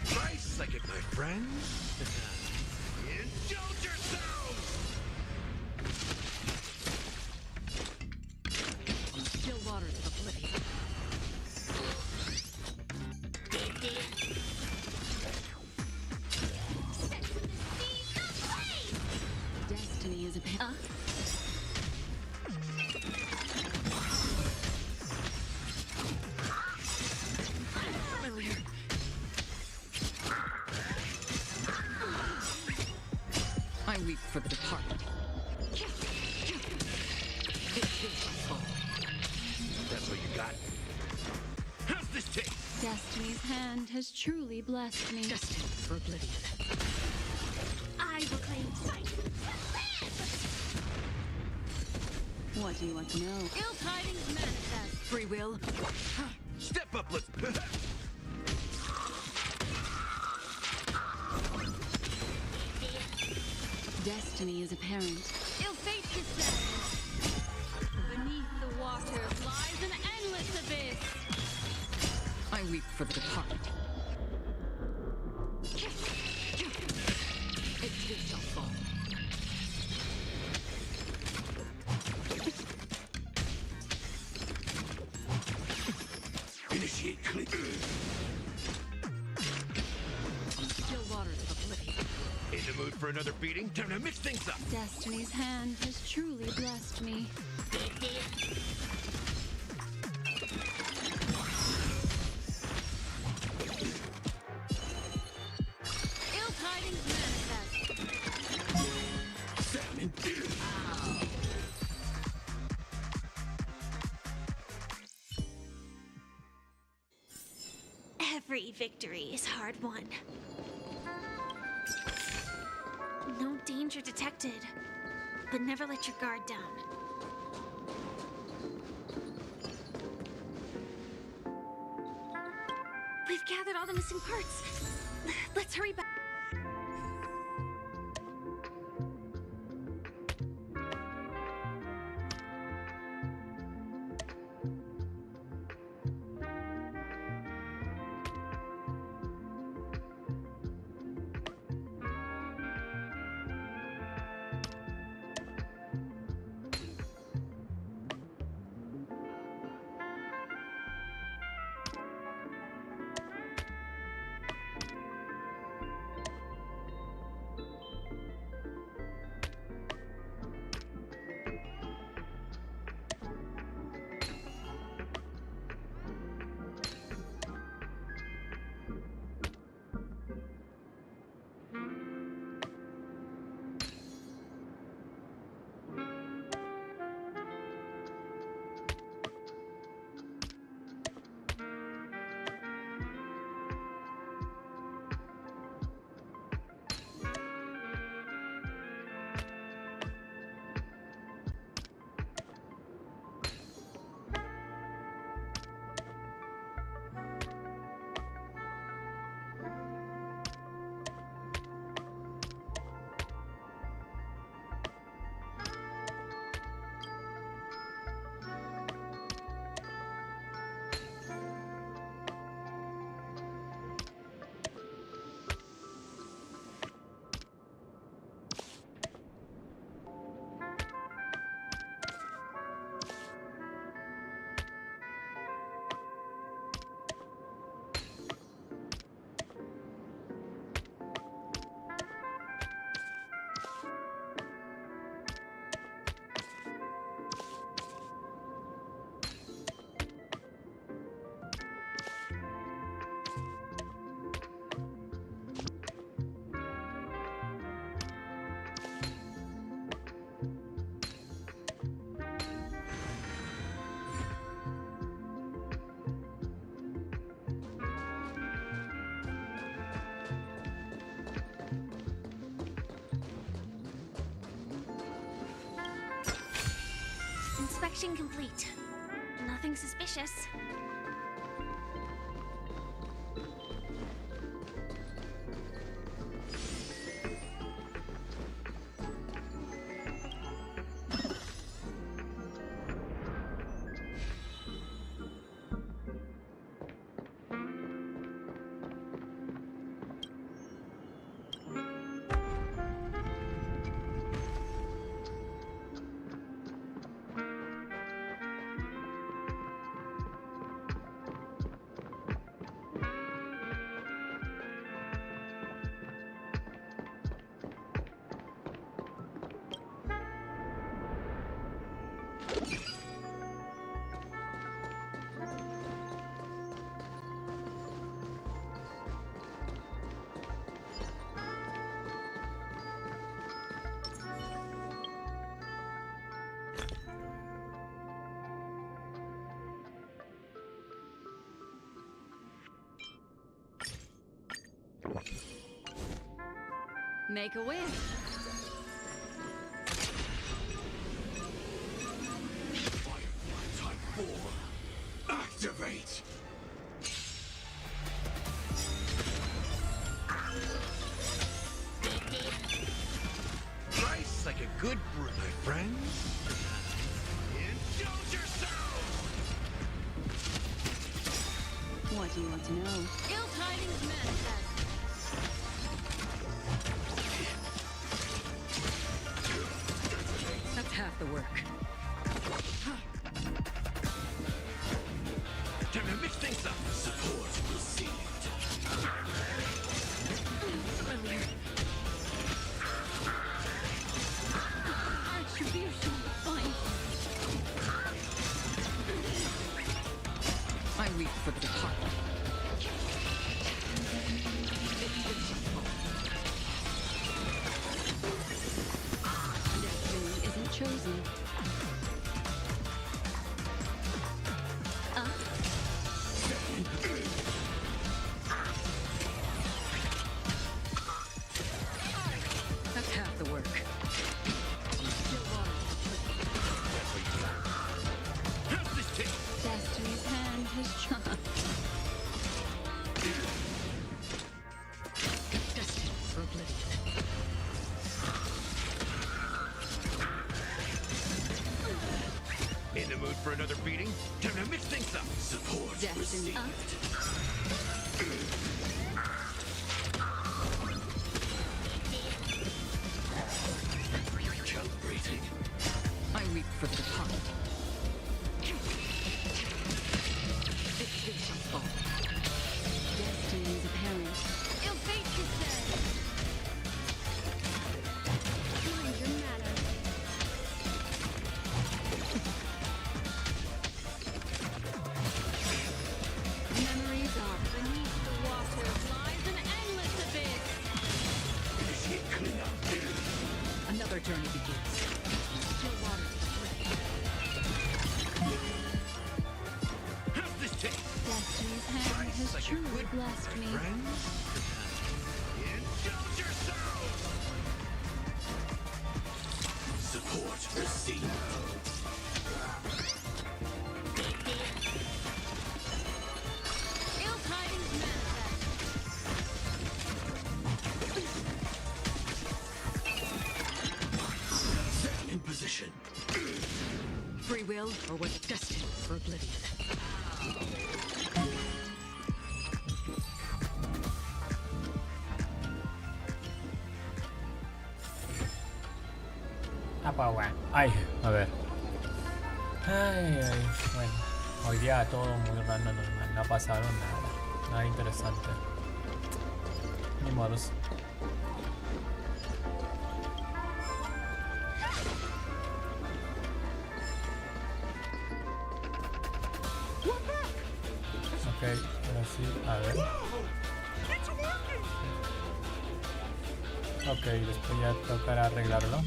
Try second, my friends. Indulge yourselves! Still waters of oblivion. Destiny is apparent. Familiar. I weep for the departed. That's what you got. How's this taste? Destiny's hand has truly blessed me. Destined for oblivion. I will claim fight! What do you want to know? Ill tidings manifest. Free will. Step up, let's... Destiny is apparent. Ill fate descends. Beneath the water lies an endless abyss. I weep for the departed. It too shall fall. Initiate click. Still waters of oblivion. In the mood for another beating? Time to mix things up. Destiny's hand has truly blessed me. Ill tidings manifest. Salmon. Every victory is hard won. No danger detected, but never let your guard down. We've gathered all the missing parts. Let's hurry back. Inspection complete. Nothing suspicious. Make a wish. Type 4. Activate. Rice like a good brew, my friends. Indulge yourselves! What do you want to know? Ill tidings manifest. That's half the work. Time to mix things up. Support received. Attribution fine. I weep for the departed. Destiny isn't chosen. That's half the work. How's this taste? Destiny's hand has charmed. Destined for oblivion. In the mood for another beating? Time to mix things up. Support Destiny received. Calibrating. I weep for the departed. It shall fall. Destiny's apparent. Ill fate, you said. Mind your manners. Memories are beneath the water. Lies an endless abyss. Initiate cleanup. Another journey begins. Still water to the flame. How's this taste? Destiny's hand has like a truly good blessed me. Friends? Indulge yourselves! Support received. Ill tidings manifest. Set in position. Free will or was destined for oblivion. Apa, weón? Ay, a ver. Ay, ay, bueno. Hoy día todo muy random, normal. No ha pasado nada. Nada interesante. Ni modos. Ok, ahora sí, a ver. Ok, después ya tocará arreglarlo.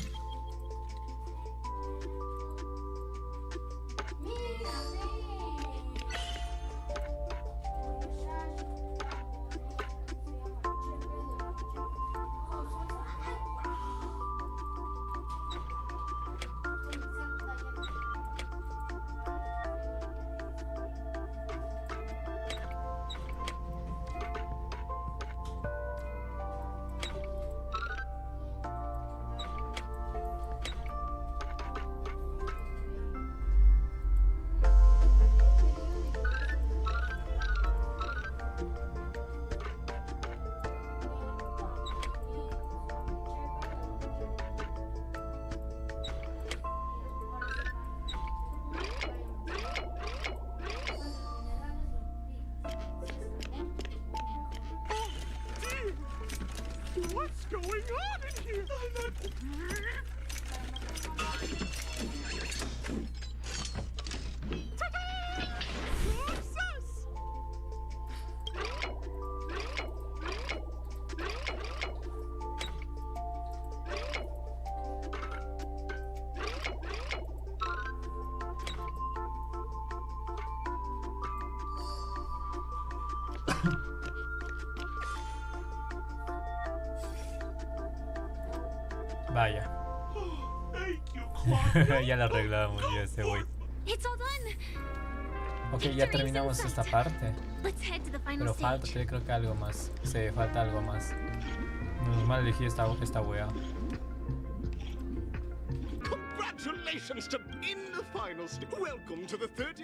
What's going on in here? Success! Vaya. Ya la arreglamos ya ese güey. It's all done. Ok, ya terminamos esta parte. Let's head to the final Pero stage. falta, yo creo que algo más. Sí, falta algo más. Normal elegí esta wea. Congratulations to in the finals. Welcome to the 30.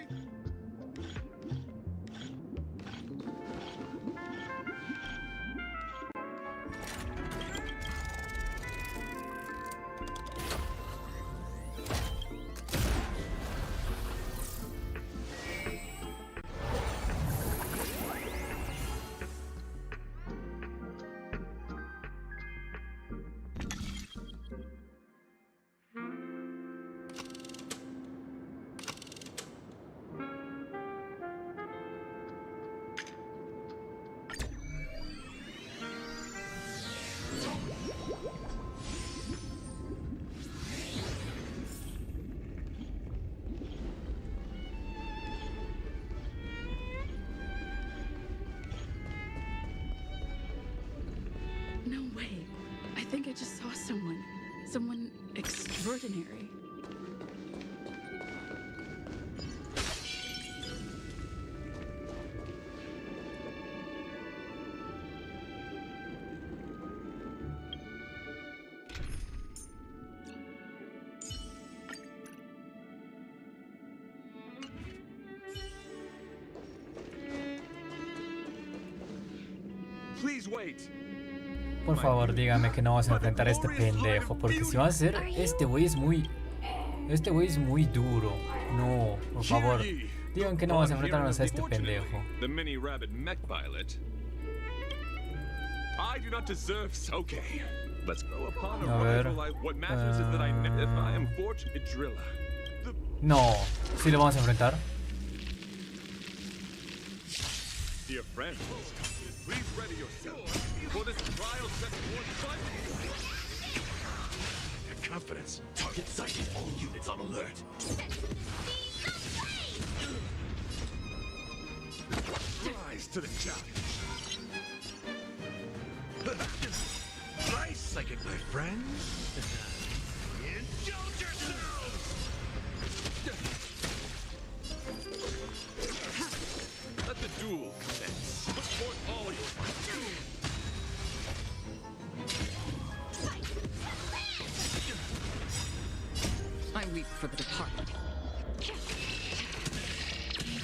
No way. I think I just saw someone. Someone extraordinary. Please wait. Por favor, dígame que no vamos a enfrentar a este pendejo. Porque si va a ser, este güey es muy duro. No, por favor. Digan que no vamos a enfrentarnos a este pendejo. The mini rabbit mech pilot. I do not deserve. Okay, let's go upon A ver. arrival. What matters is that I am fortunate driller. No, ¿sí lo vamos a enfrentar? Dear friends, please ready yourselves for this trial set forth by me. Confidence. Target sighted. All units on alert. Rise to the challenge. Nice psychic, my friends. Indulge yourselves. Let the duel commence. Put forth all your might. I weep for the departed.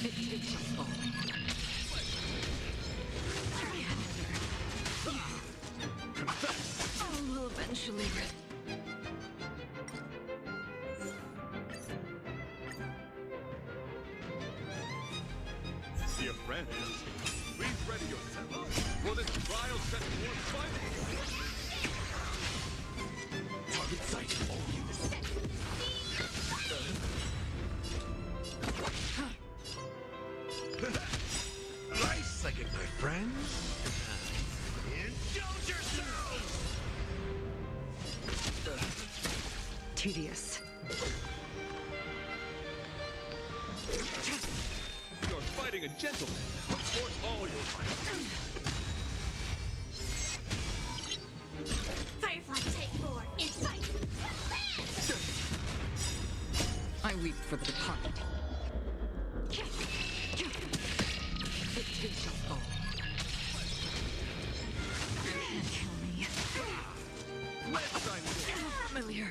It takes us all. All will eventually. Dear friends, please ready yourselves for this trial set forth by me. Target sighted. All units. Nice psychic, my friends. Indulge yourselves. Tedious. You're fighting a gentleman. Put forth all your might. Firefly, take 4. In sight. I weep for the departed. It takes us all. Can't kill me. Familiar.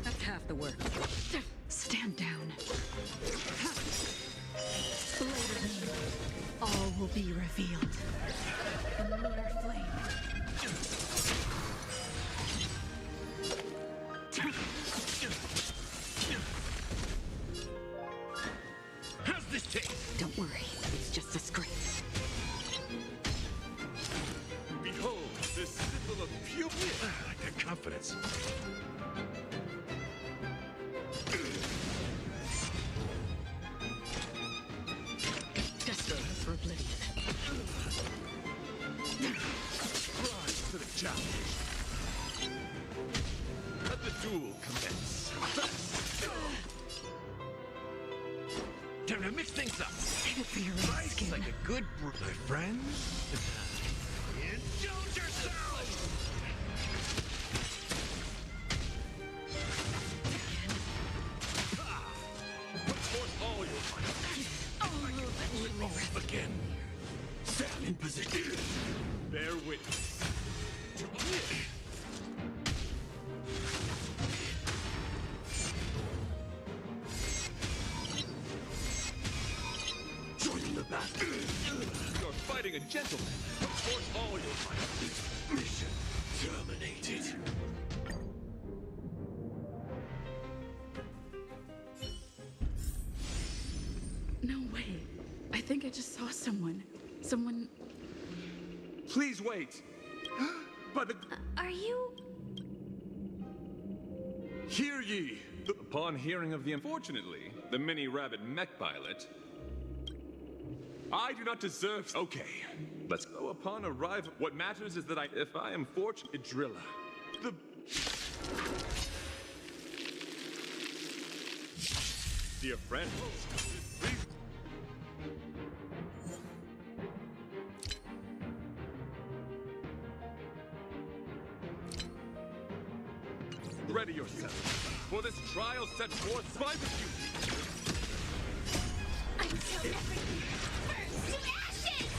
That's half the work. Stand down. Later, all will be revealed. In the lunar flame. How's this taste? Don't worry, it's just a scrape. confidence. Destined for oblivion. Rise to the challenge. Let the duel commence. Time to mix things up. Save it for your own Life's skin. like a good brew, my friends. Indulge yourselves! Put forth all your might. Again. Stand in position. Bear witness. Join the battle. You're fighting a gentleman. Put forth all your might. Mission terminated. No way. I think I just saw someone. Someone. Please wait. By the... Are you... Hear ye! Upon hearing of the unfortunately, the mini-rabbit mech pilot, I do not deserve... Okay, let's go upon arrival. What matters is that if I am fortunate, Drilla. The... Dear friend, please... Ready yourself, for this trial set forth by the duty. Until everything burns to ashes!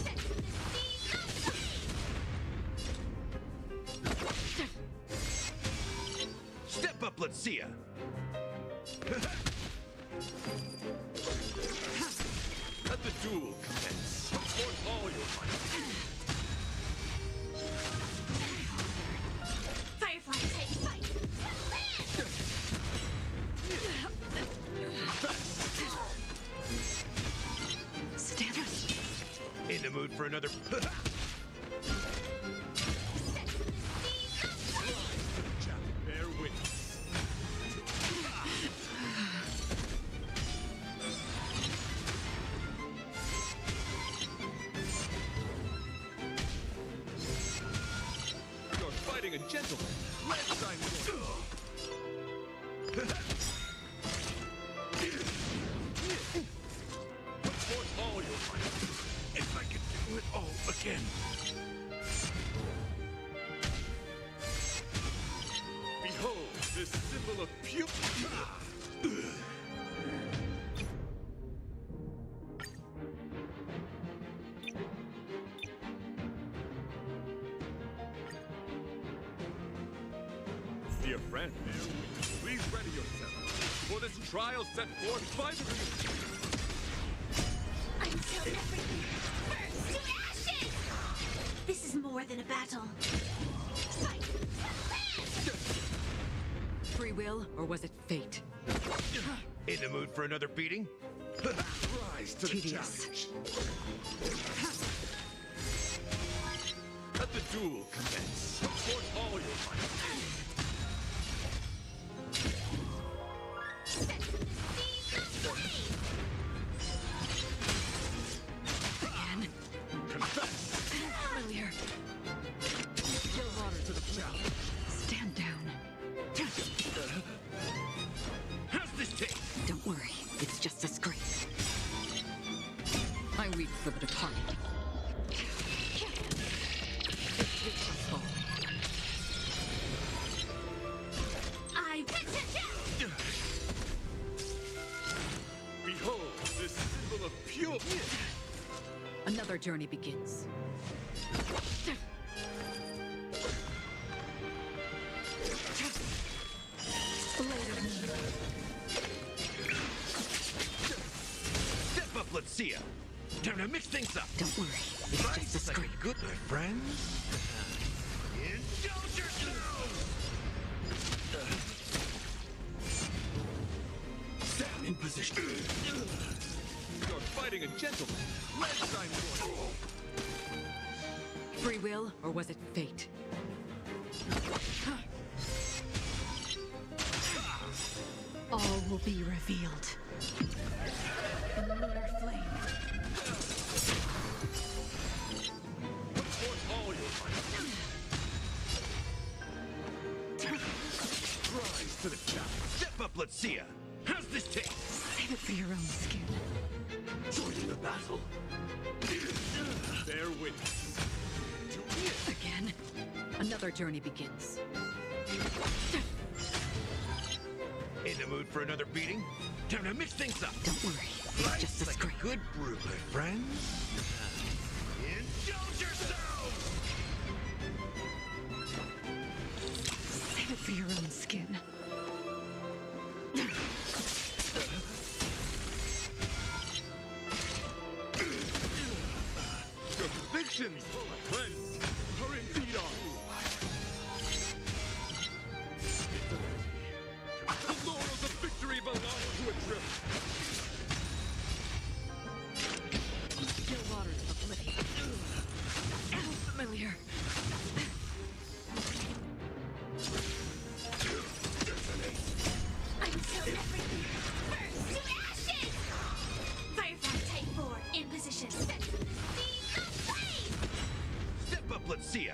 Set the sea aflame! Step up, let's see ya. Let the duel commence. Put forth all your might. Firefly, take fight! Stand up. In the mood for another... Bear witness. You're fighting a gentleman. Let's sign Put forth all your might. If I could do it all again. Behold, this symbol of pure... Dear friend, please ready yourself for this trial set forth by the duty. Until everything burns to ashes! This is more than a battle. Fight! Free will, or was it fate? In the mood for another beating? Rise to the challenge. Let the duel commence. Put forth all your might. Again. Confess. Familiar. Your honor to the challenge. Stand down. How's this taste? Don't worry, it's just a scrape. I weep for the departed. Behold, this symbol of pure... Another journey begins. Step up, let's see ya. Time to mix things up. Don't worry, it's just a scrape. Good, my friends. Indulge yourselves! Stand in position. You're fighting a gentleman. Let's sign for Free will, or was it fate? All will be revealed. In the lunar flame. All your might. Rise to the challenge. Step up, let's see ya. How's this taste? Save it for your own skin. Joining the battle. Bear witness. Again, another journey begins. In the mood for another beating? Time to mix things up. Don't worry, it's just a scrape. Good brew, my friends. Indulge yourselves! Save it for your own skin. Your convictions, my friends, are indeed on. The laurels of victory belong to a trip. Still waters of oblivion. Familiar. Until everything burns to ashes! Firefly Type 4 in position. Set the flame! Step up, let's see ya.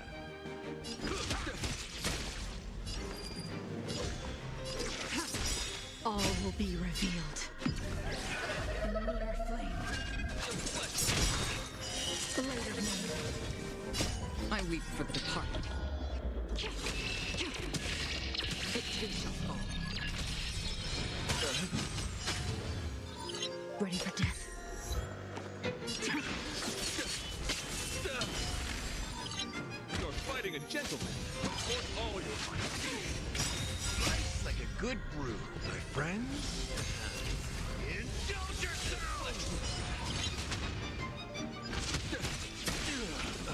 All will be revealed. In the lunar flame. The light of night. I weep for the departed. It too shall fall. Ready for death? You're fighting a gentleman. Support all your might. Life's like a good brew, my friends. Indulge yourselves!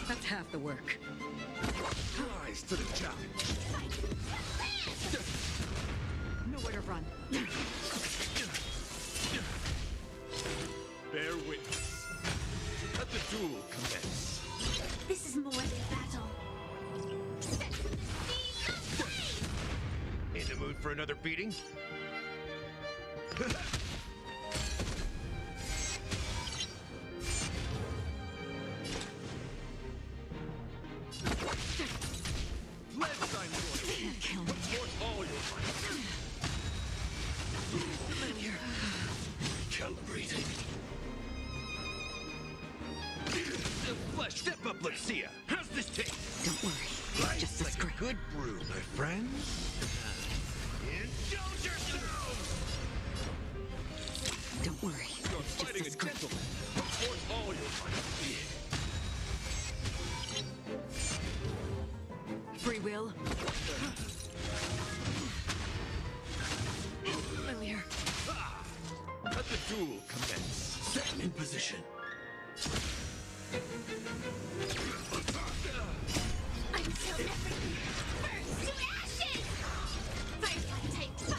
That's half the work. Rise to the challenge. Nowhere to run. Bear witness. Let the duel commence. This is more than battle. Set the flame! In the mood for another beating? Let's sign Can't kill me. Support all your might. Familiar. Calibrating. The flesh. Step up, let's see ya. How's this taste? Don't worry, it's Life's just a like scrape. a good brew, my friends. Indulge yourselves! Don't worry, You're it's just fighting a a scrape. gentleman. Support all your might. Free will. Familiar. Let the duel commence. Set in position. Until everything burns to ashes! Firefly Type 5.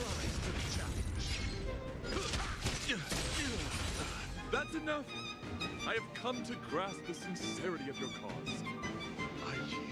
Rise to the challenge. That's enough. I have come to grasp the sincerity of your cause. I yield.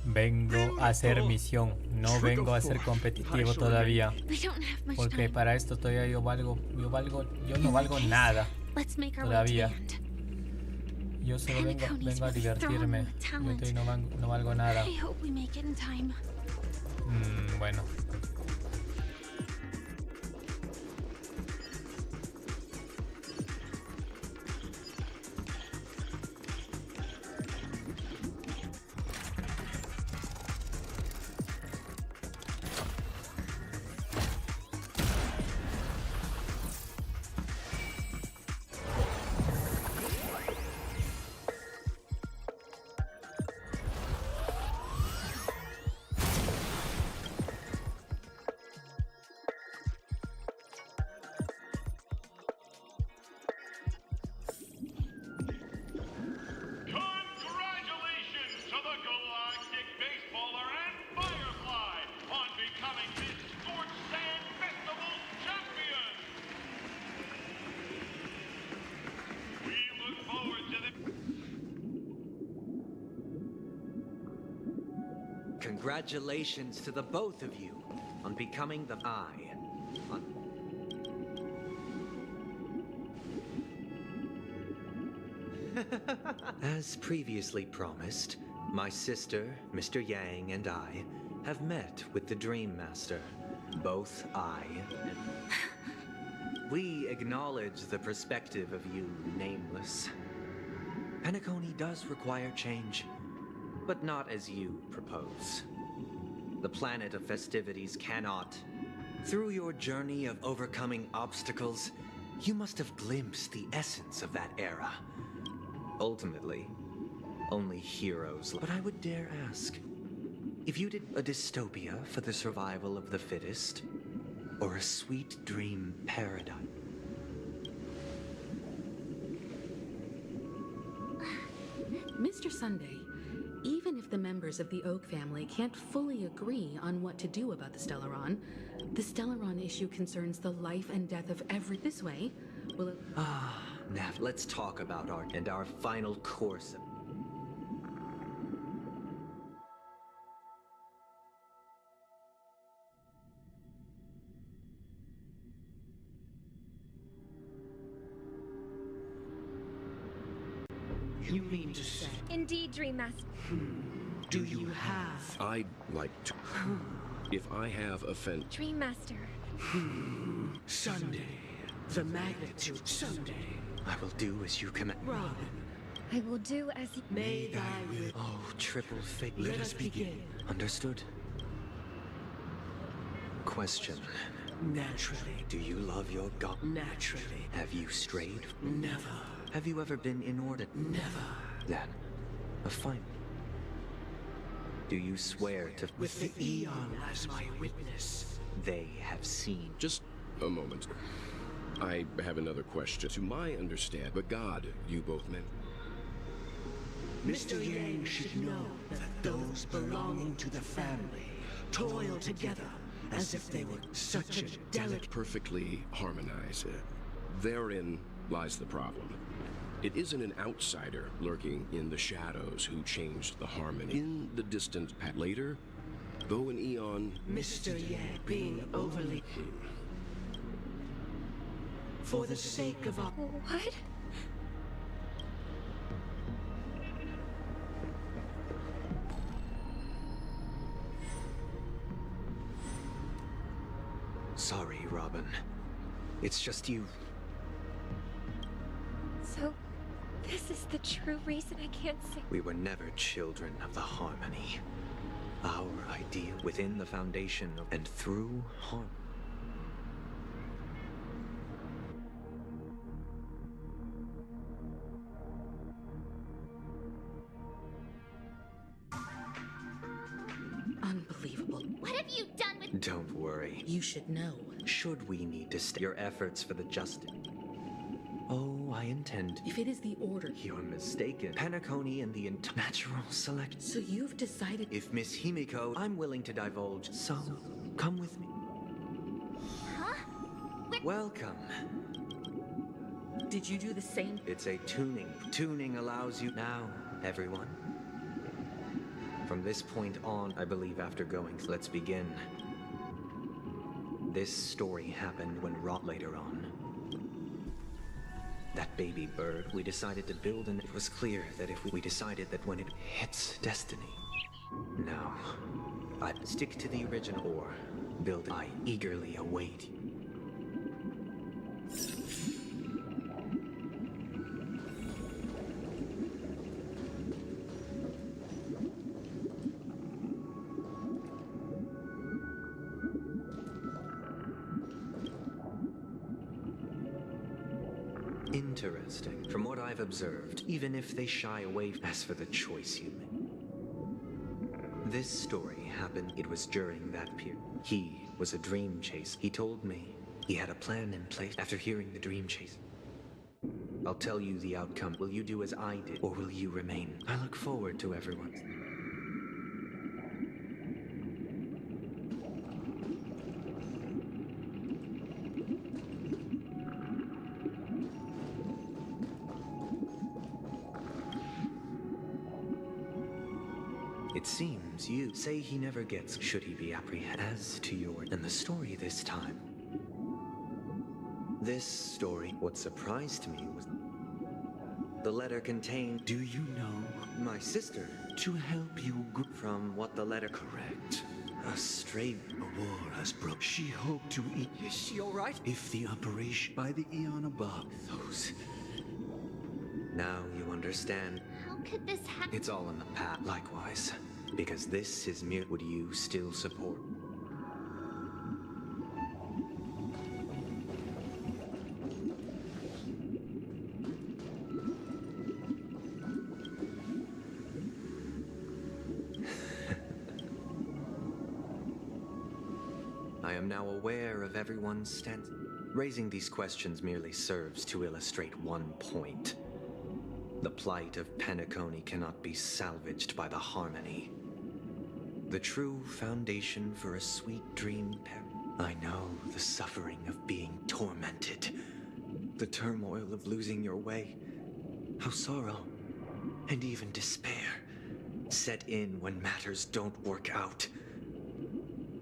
Vengo a hacer misión, no vengo a ser competitivo todavía. We don't have much Porque time. para esto todavía yo no valgo nada Let's make our way to todavía. the end. Yo solo vengo a divertirme. Yo talent. todavía no valgo nada. I hope we make it in time. Bueno. Congratulations to the both of you on becoming the Eye. As previously promised, my sister, Mr. Yang, and I have met with the Dream Master. Both I and... We acknowledge the perspective of you, Nameless. Penacony does require change, but not as you propose. The planet of festivities cannot. Through your journey of overcoming obstacles, you must have glimpsed the essence of that era. Ultimately, only heroes. But I would dare ask, if you did a dystopia for the survival of the fittest, or a sweet dream paradigm? Mr. Sunday, even if the members of the Oak family can't fully agree on what to do about the Stellaron issue concerns the life and death of every... This way, will it... Now, let's talk about our final course. You mean to say... Indeed, Dream Master. Do you have... I'd like to... If I have offended... Dream Master. Sunday. The magnitude Sunday. I will do as you command. Robin. I will do as you... May thy will... Oh, triple fate. Let us begin. Understood. Question. Naturally. Do you love your God? Naturally. Have you strayed? Never. Have you ever been inordinate? Never. Then, fine. Do you swear to... With the Eon as my witness. They have seen... Just a moment. I have another question. To my understanding, the god you both meant... Mr. Yang should know that those belonging to the family toil together as if they were such a delicate... Perfectly harmonized. Therein lies the problem. It isn't an outsider lurking in the shadows who changed the harmony. In the distant past. Later, though an eon... Mr. Yang being overly... For the sake of our... What? Sorry, Robin. It's just you. So, this is the true reason I can't see. We were never children of the harmony. Our ideal within the foundation of, and through harmony. Unbelievable. What have you done with... Don't worry. You should know. Should we need to stay your efforts for the justice? Oh, I intend. If it is the order... You're mistaken. Penacony and the natural select. So you've decided... If Miss Himiko, I'm willing to divulge. So, come with me. Huh? Welcome. Did you do the same? It's a tuning. Tuning allows you... Now, everyone. From this point on, I believe after going... Let's begin. This story happened when later on. That baby bird, we decided to build, and it was clear that if we decided that when it hits destiny. Now, I'd stick to the original or build. I eagerly await. Interesting. From what I've observed, even if they shy away, as for the choice you make. This story happened, it was during that period. He was a dream chase. He told me he had a plan in place after hearing the dream chase. I'll tell you the outcome. Will you do as I did, or will you remain? I look forward to everyone's. It seems you say he never gets should he be apprehended. As to your and the story this time. This story, what surprised me was the letter contained. Do you know? My sister. To help you From what the letter. correct. A stray. A war has broke. She hoped to eat. Is she alright? If the operation by the eon above. Those. Now you understand. How could this happen? It's all in the past. Likewise. Because this is mere. Would you still support? I am now aware of everyone's stance. Raising these questions merely serves to illustrate one point. The plight of Penacony cannot be salvaged by the harmony. The true foundation for a sweet dream. I know the suffering of being tormented. The turmoil of losing your way. How sorrow and even despair set in when matters don't work out.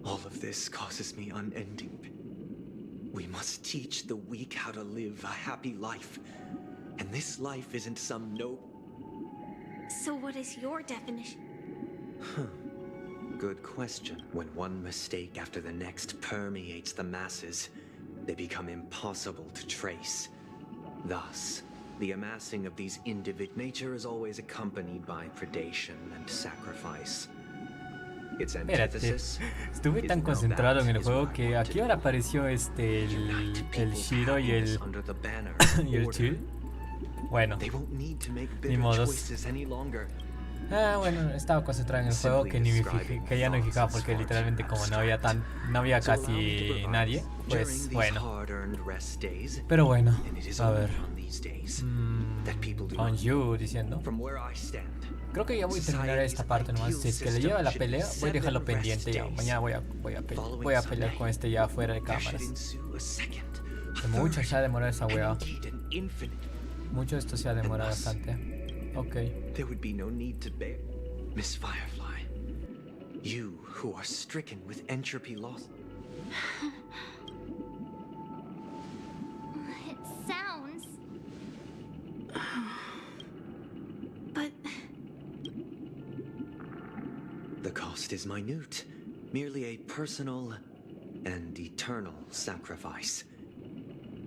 All of this causes me unending pain. We must teach the weak how to live a happy life. And this life isn't some So what is your definition? Good question. When one mistake after the next permeates the masses, they become impossible to trace. Thus, the amassing of these nature is always accompanied by predation and sacrifice. Its Espérate, antithesis estuve is tan now concentrado en that el is juego what I que want aquí to ahora apareció el Shiro y el under the banner y el order. Chill. Bueno, They won't need to make ni bitter modos. choices any longer. Bueno, estaba concentrado en el juego que ni me fijé, que ya no me fijaba porque literalmente como no había casi nadie, pues bueno. Pero bueno, a ver. Bonjour diciendo. Creo que ya voy a terminar esta parte nomás. Si es que le lleva la pelea, voy a dejarlo pendiente ya. Mañana voy a pelear con este ya fuera de cámaras. Que mucho se ha demorado esa wea. Mucho esto se ha demorado bastante. Okay. There would be no need to bear. Miss Firefly, you who are stricken with entropy loss. It sounds... But... The cost is minute, merely a personal and eternal sacrifice.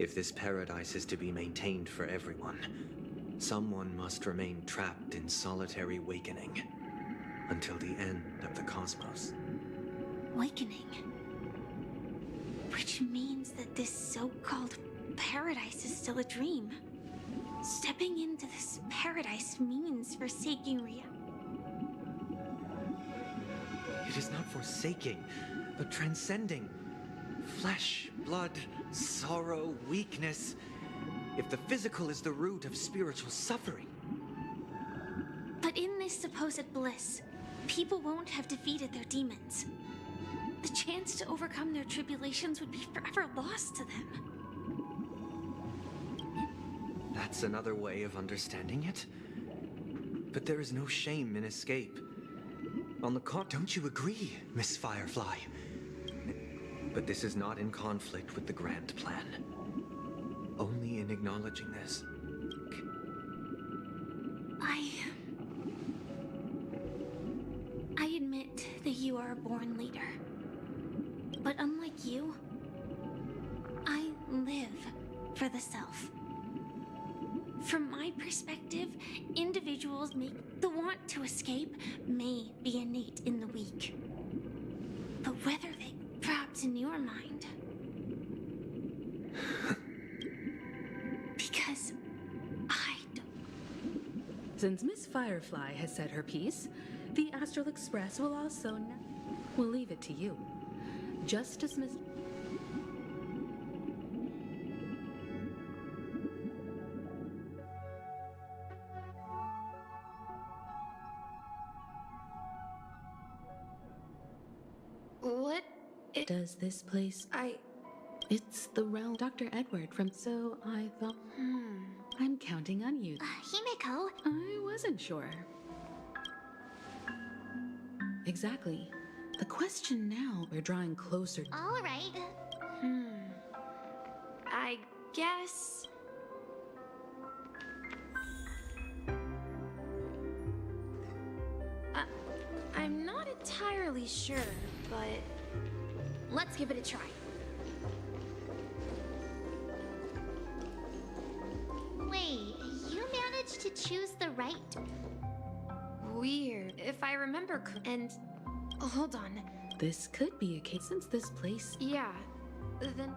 If this paradise is to be maintained for everyone, someone must remain trapped in solitary awakening until the end of the cosmos. Awakening. Which means that this so-called paradise is still a dream. Stepping into this paradise means forsaking reality. It is not forsaking, but transcending. Flesh, blood, sorrow, weakness. If the physical is the root of spiritual suffering. But in this supposed bliss, people won't have defeated their demons. The chance to overcome their tribulations would be forever lost to them. That's another way of understanding it. But there is no shame in escape. On the don't you agree, Miss Firefly? But this is not in conflict with the grand plan. Only in acknowledging this. I admit that you are a born leader. But unlike you, I live for the self. From my perspective, individuals the want to escape may be innate in the weak. But whether they perhaps in your mind. Because I don't. Since Miss Firefly has said her piece, the Astral Express will also we'll leave it to you. Just as Miss... What? Does this place... It's the realm Dr. Edward from... So I thought... I'm counting on you. Himeko? I wasn't sure. Exactly. The question now, we're drawing closer. All right. I guess... I'm not entirely sure, but... Let's give it a try. Wait, you managed to choose the right... Weird. If I remember and... Hold on. This could be a case since this place... Yeah. Then...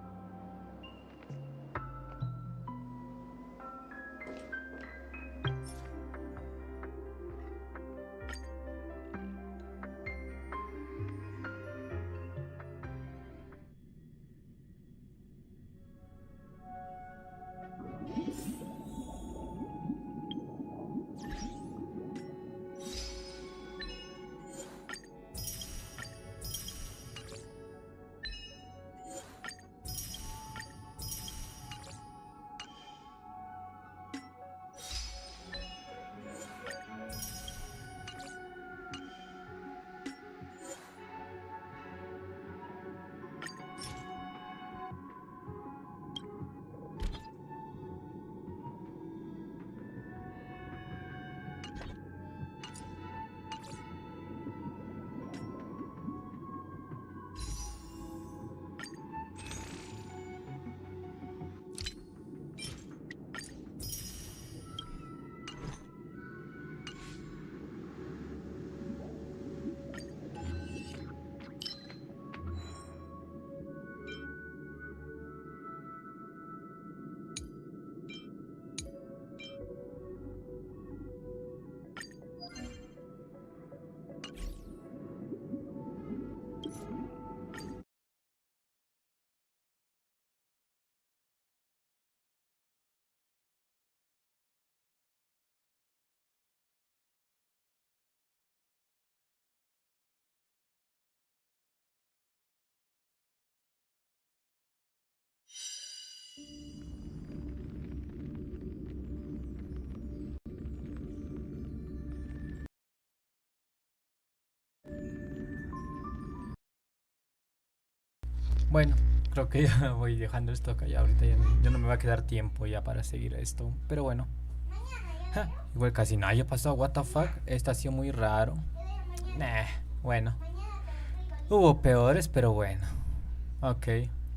Bueno, creo que ya voy dejando esto acá. Ya ahorita ya no me va a quedar tiempo ya para seguir esto. Pero bueno. Igual casi nadie ha pasado. What the fuck. Esto ha sido muy raro. Bueno. Hubo peores, pero bueno. Ok.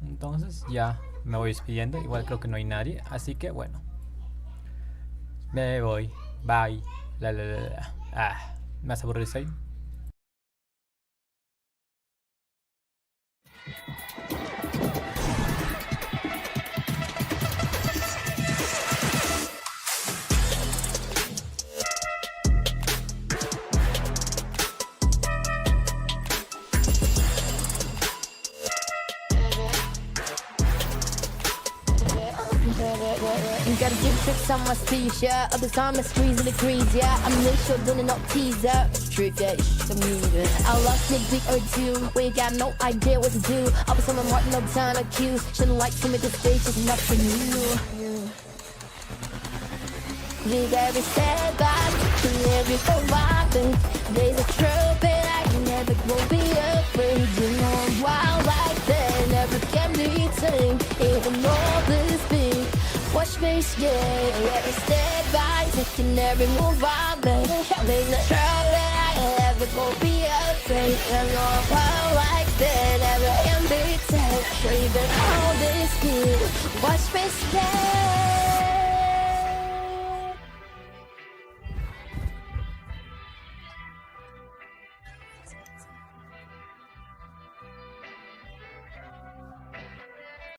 Entonces ya me voy despidiendo. Igual creo que no hay nadie. Así que bueno. Me voy. Bye. ¿Me has aburrido ahí? Gotta give tricks on my sleeves, yeah. Other time I squeeze in the grease, yeah. I'm really sure doing no teaser. Truth, yeah, it's just a movie. I lost sneak peek or two. We got no idea what to do. All of a sudden, Martin, no time to accuse. Shouldn't like to make this stage, just not for you. Did every step back, to every surviving. There's a truth that I never will be afraid. You know I'm wild like that, never can be tamed. Even all this big. Watch face, yeah. Every step I take and every move I make. There's a truth that I never will be afraid. You know I'm wild like that, never can be tamed.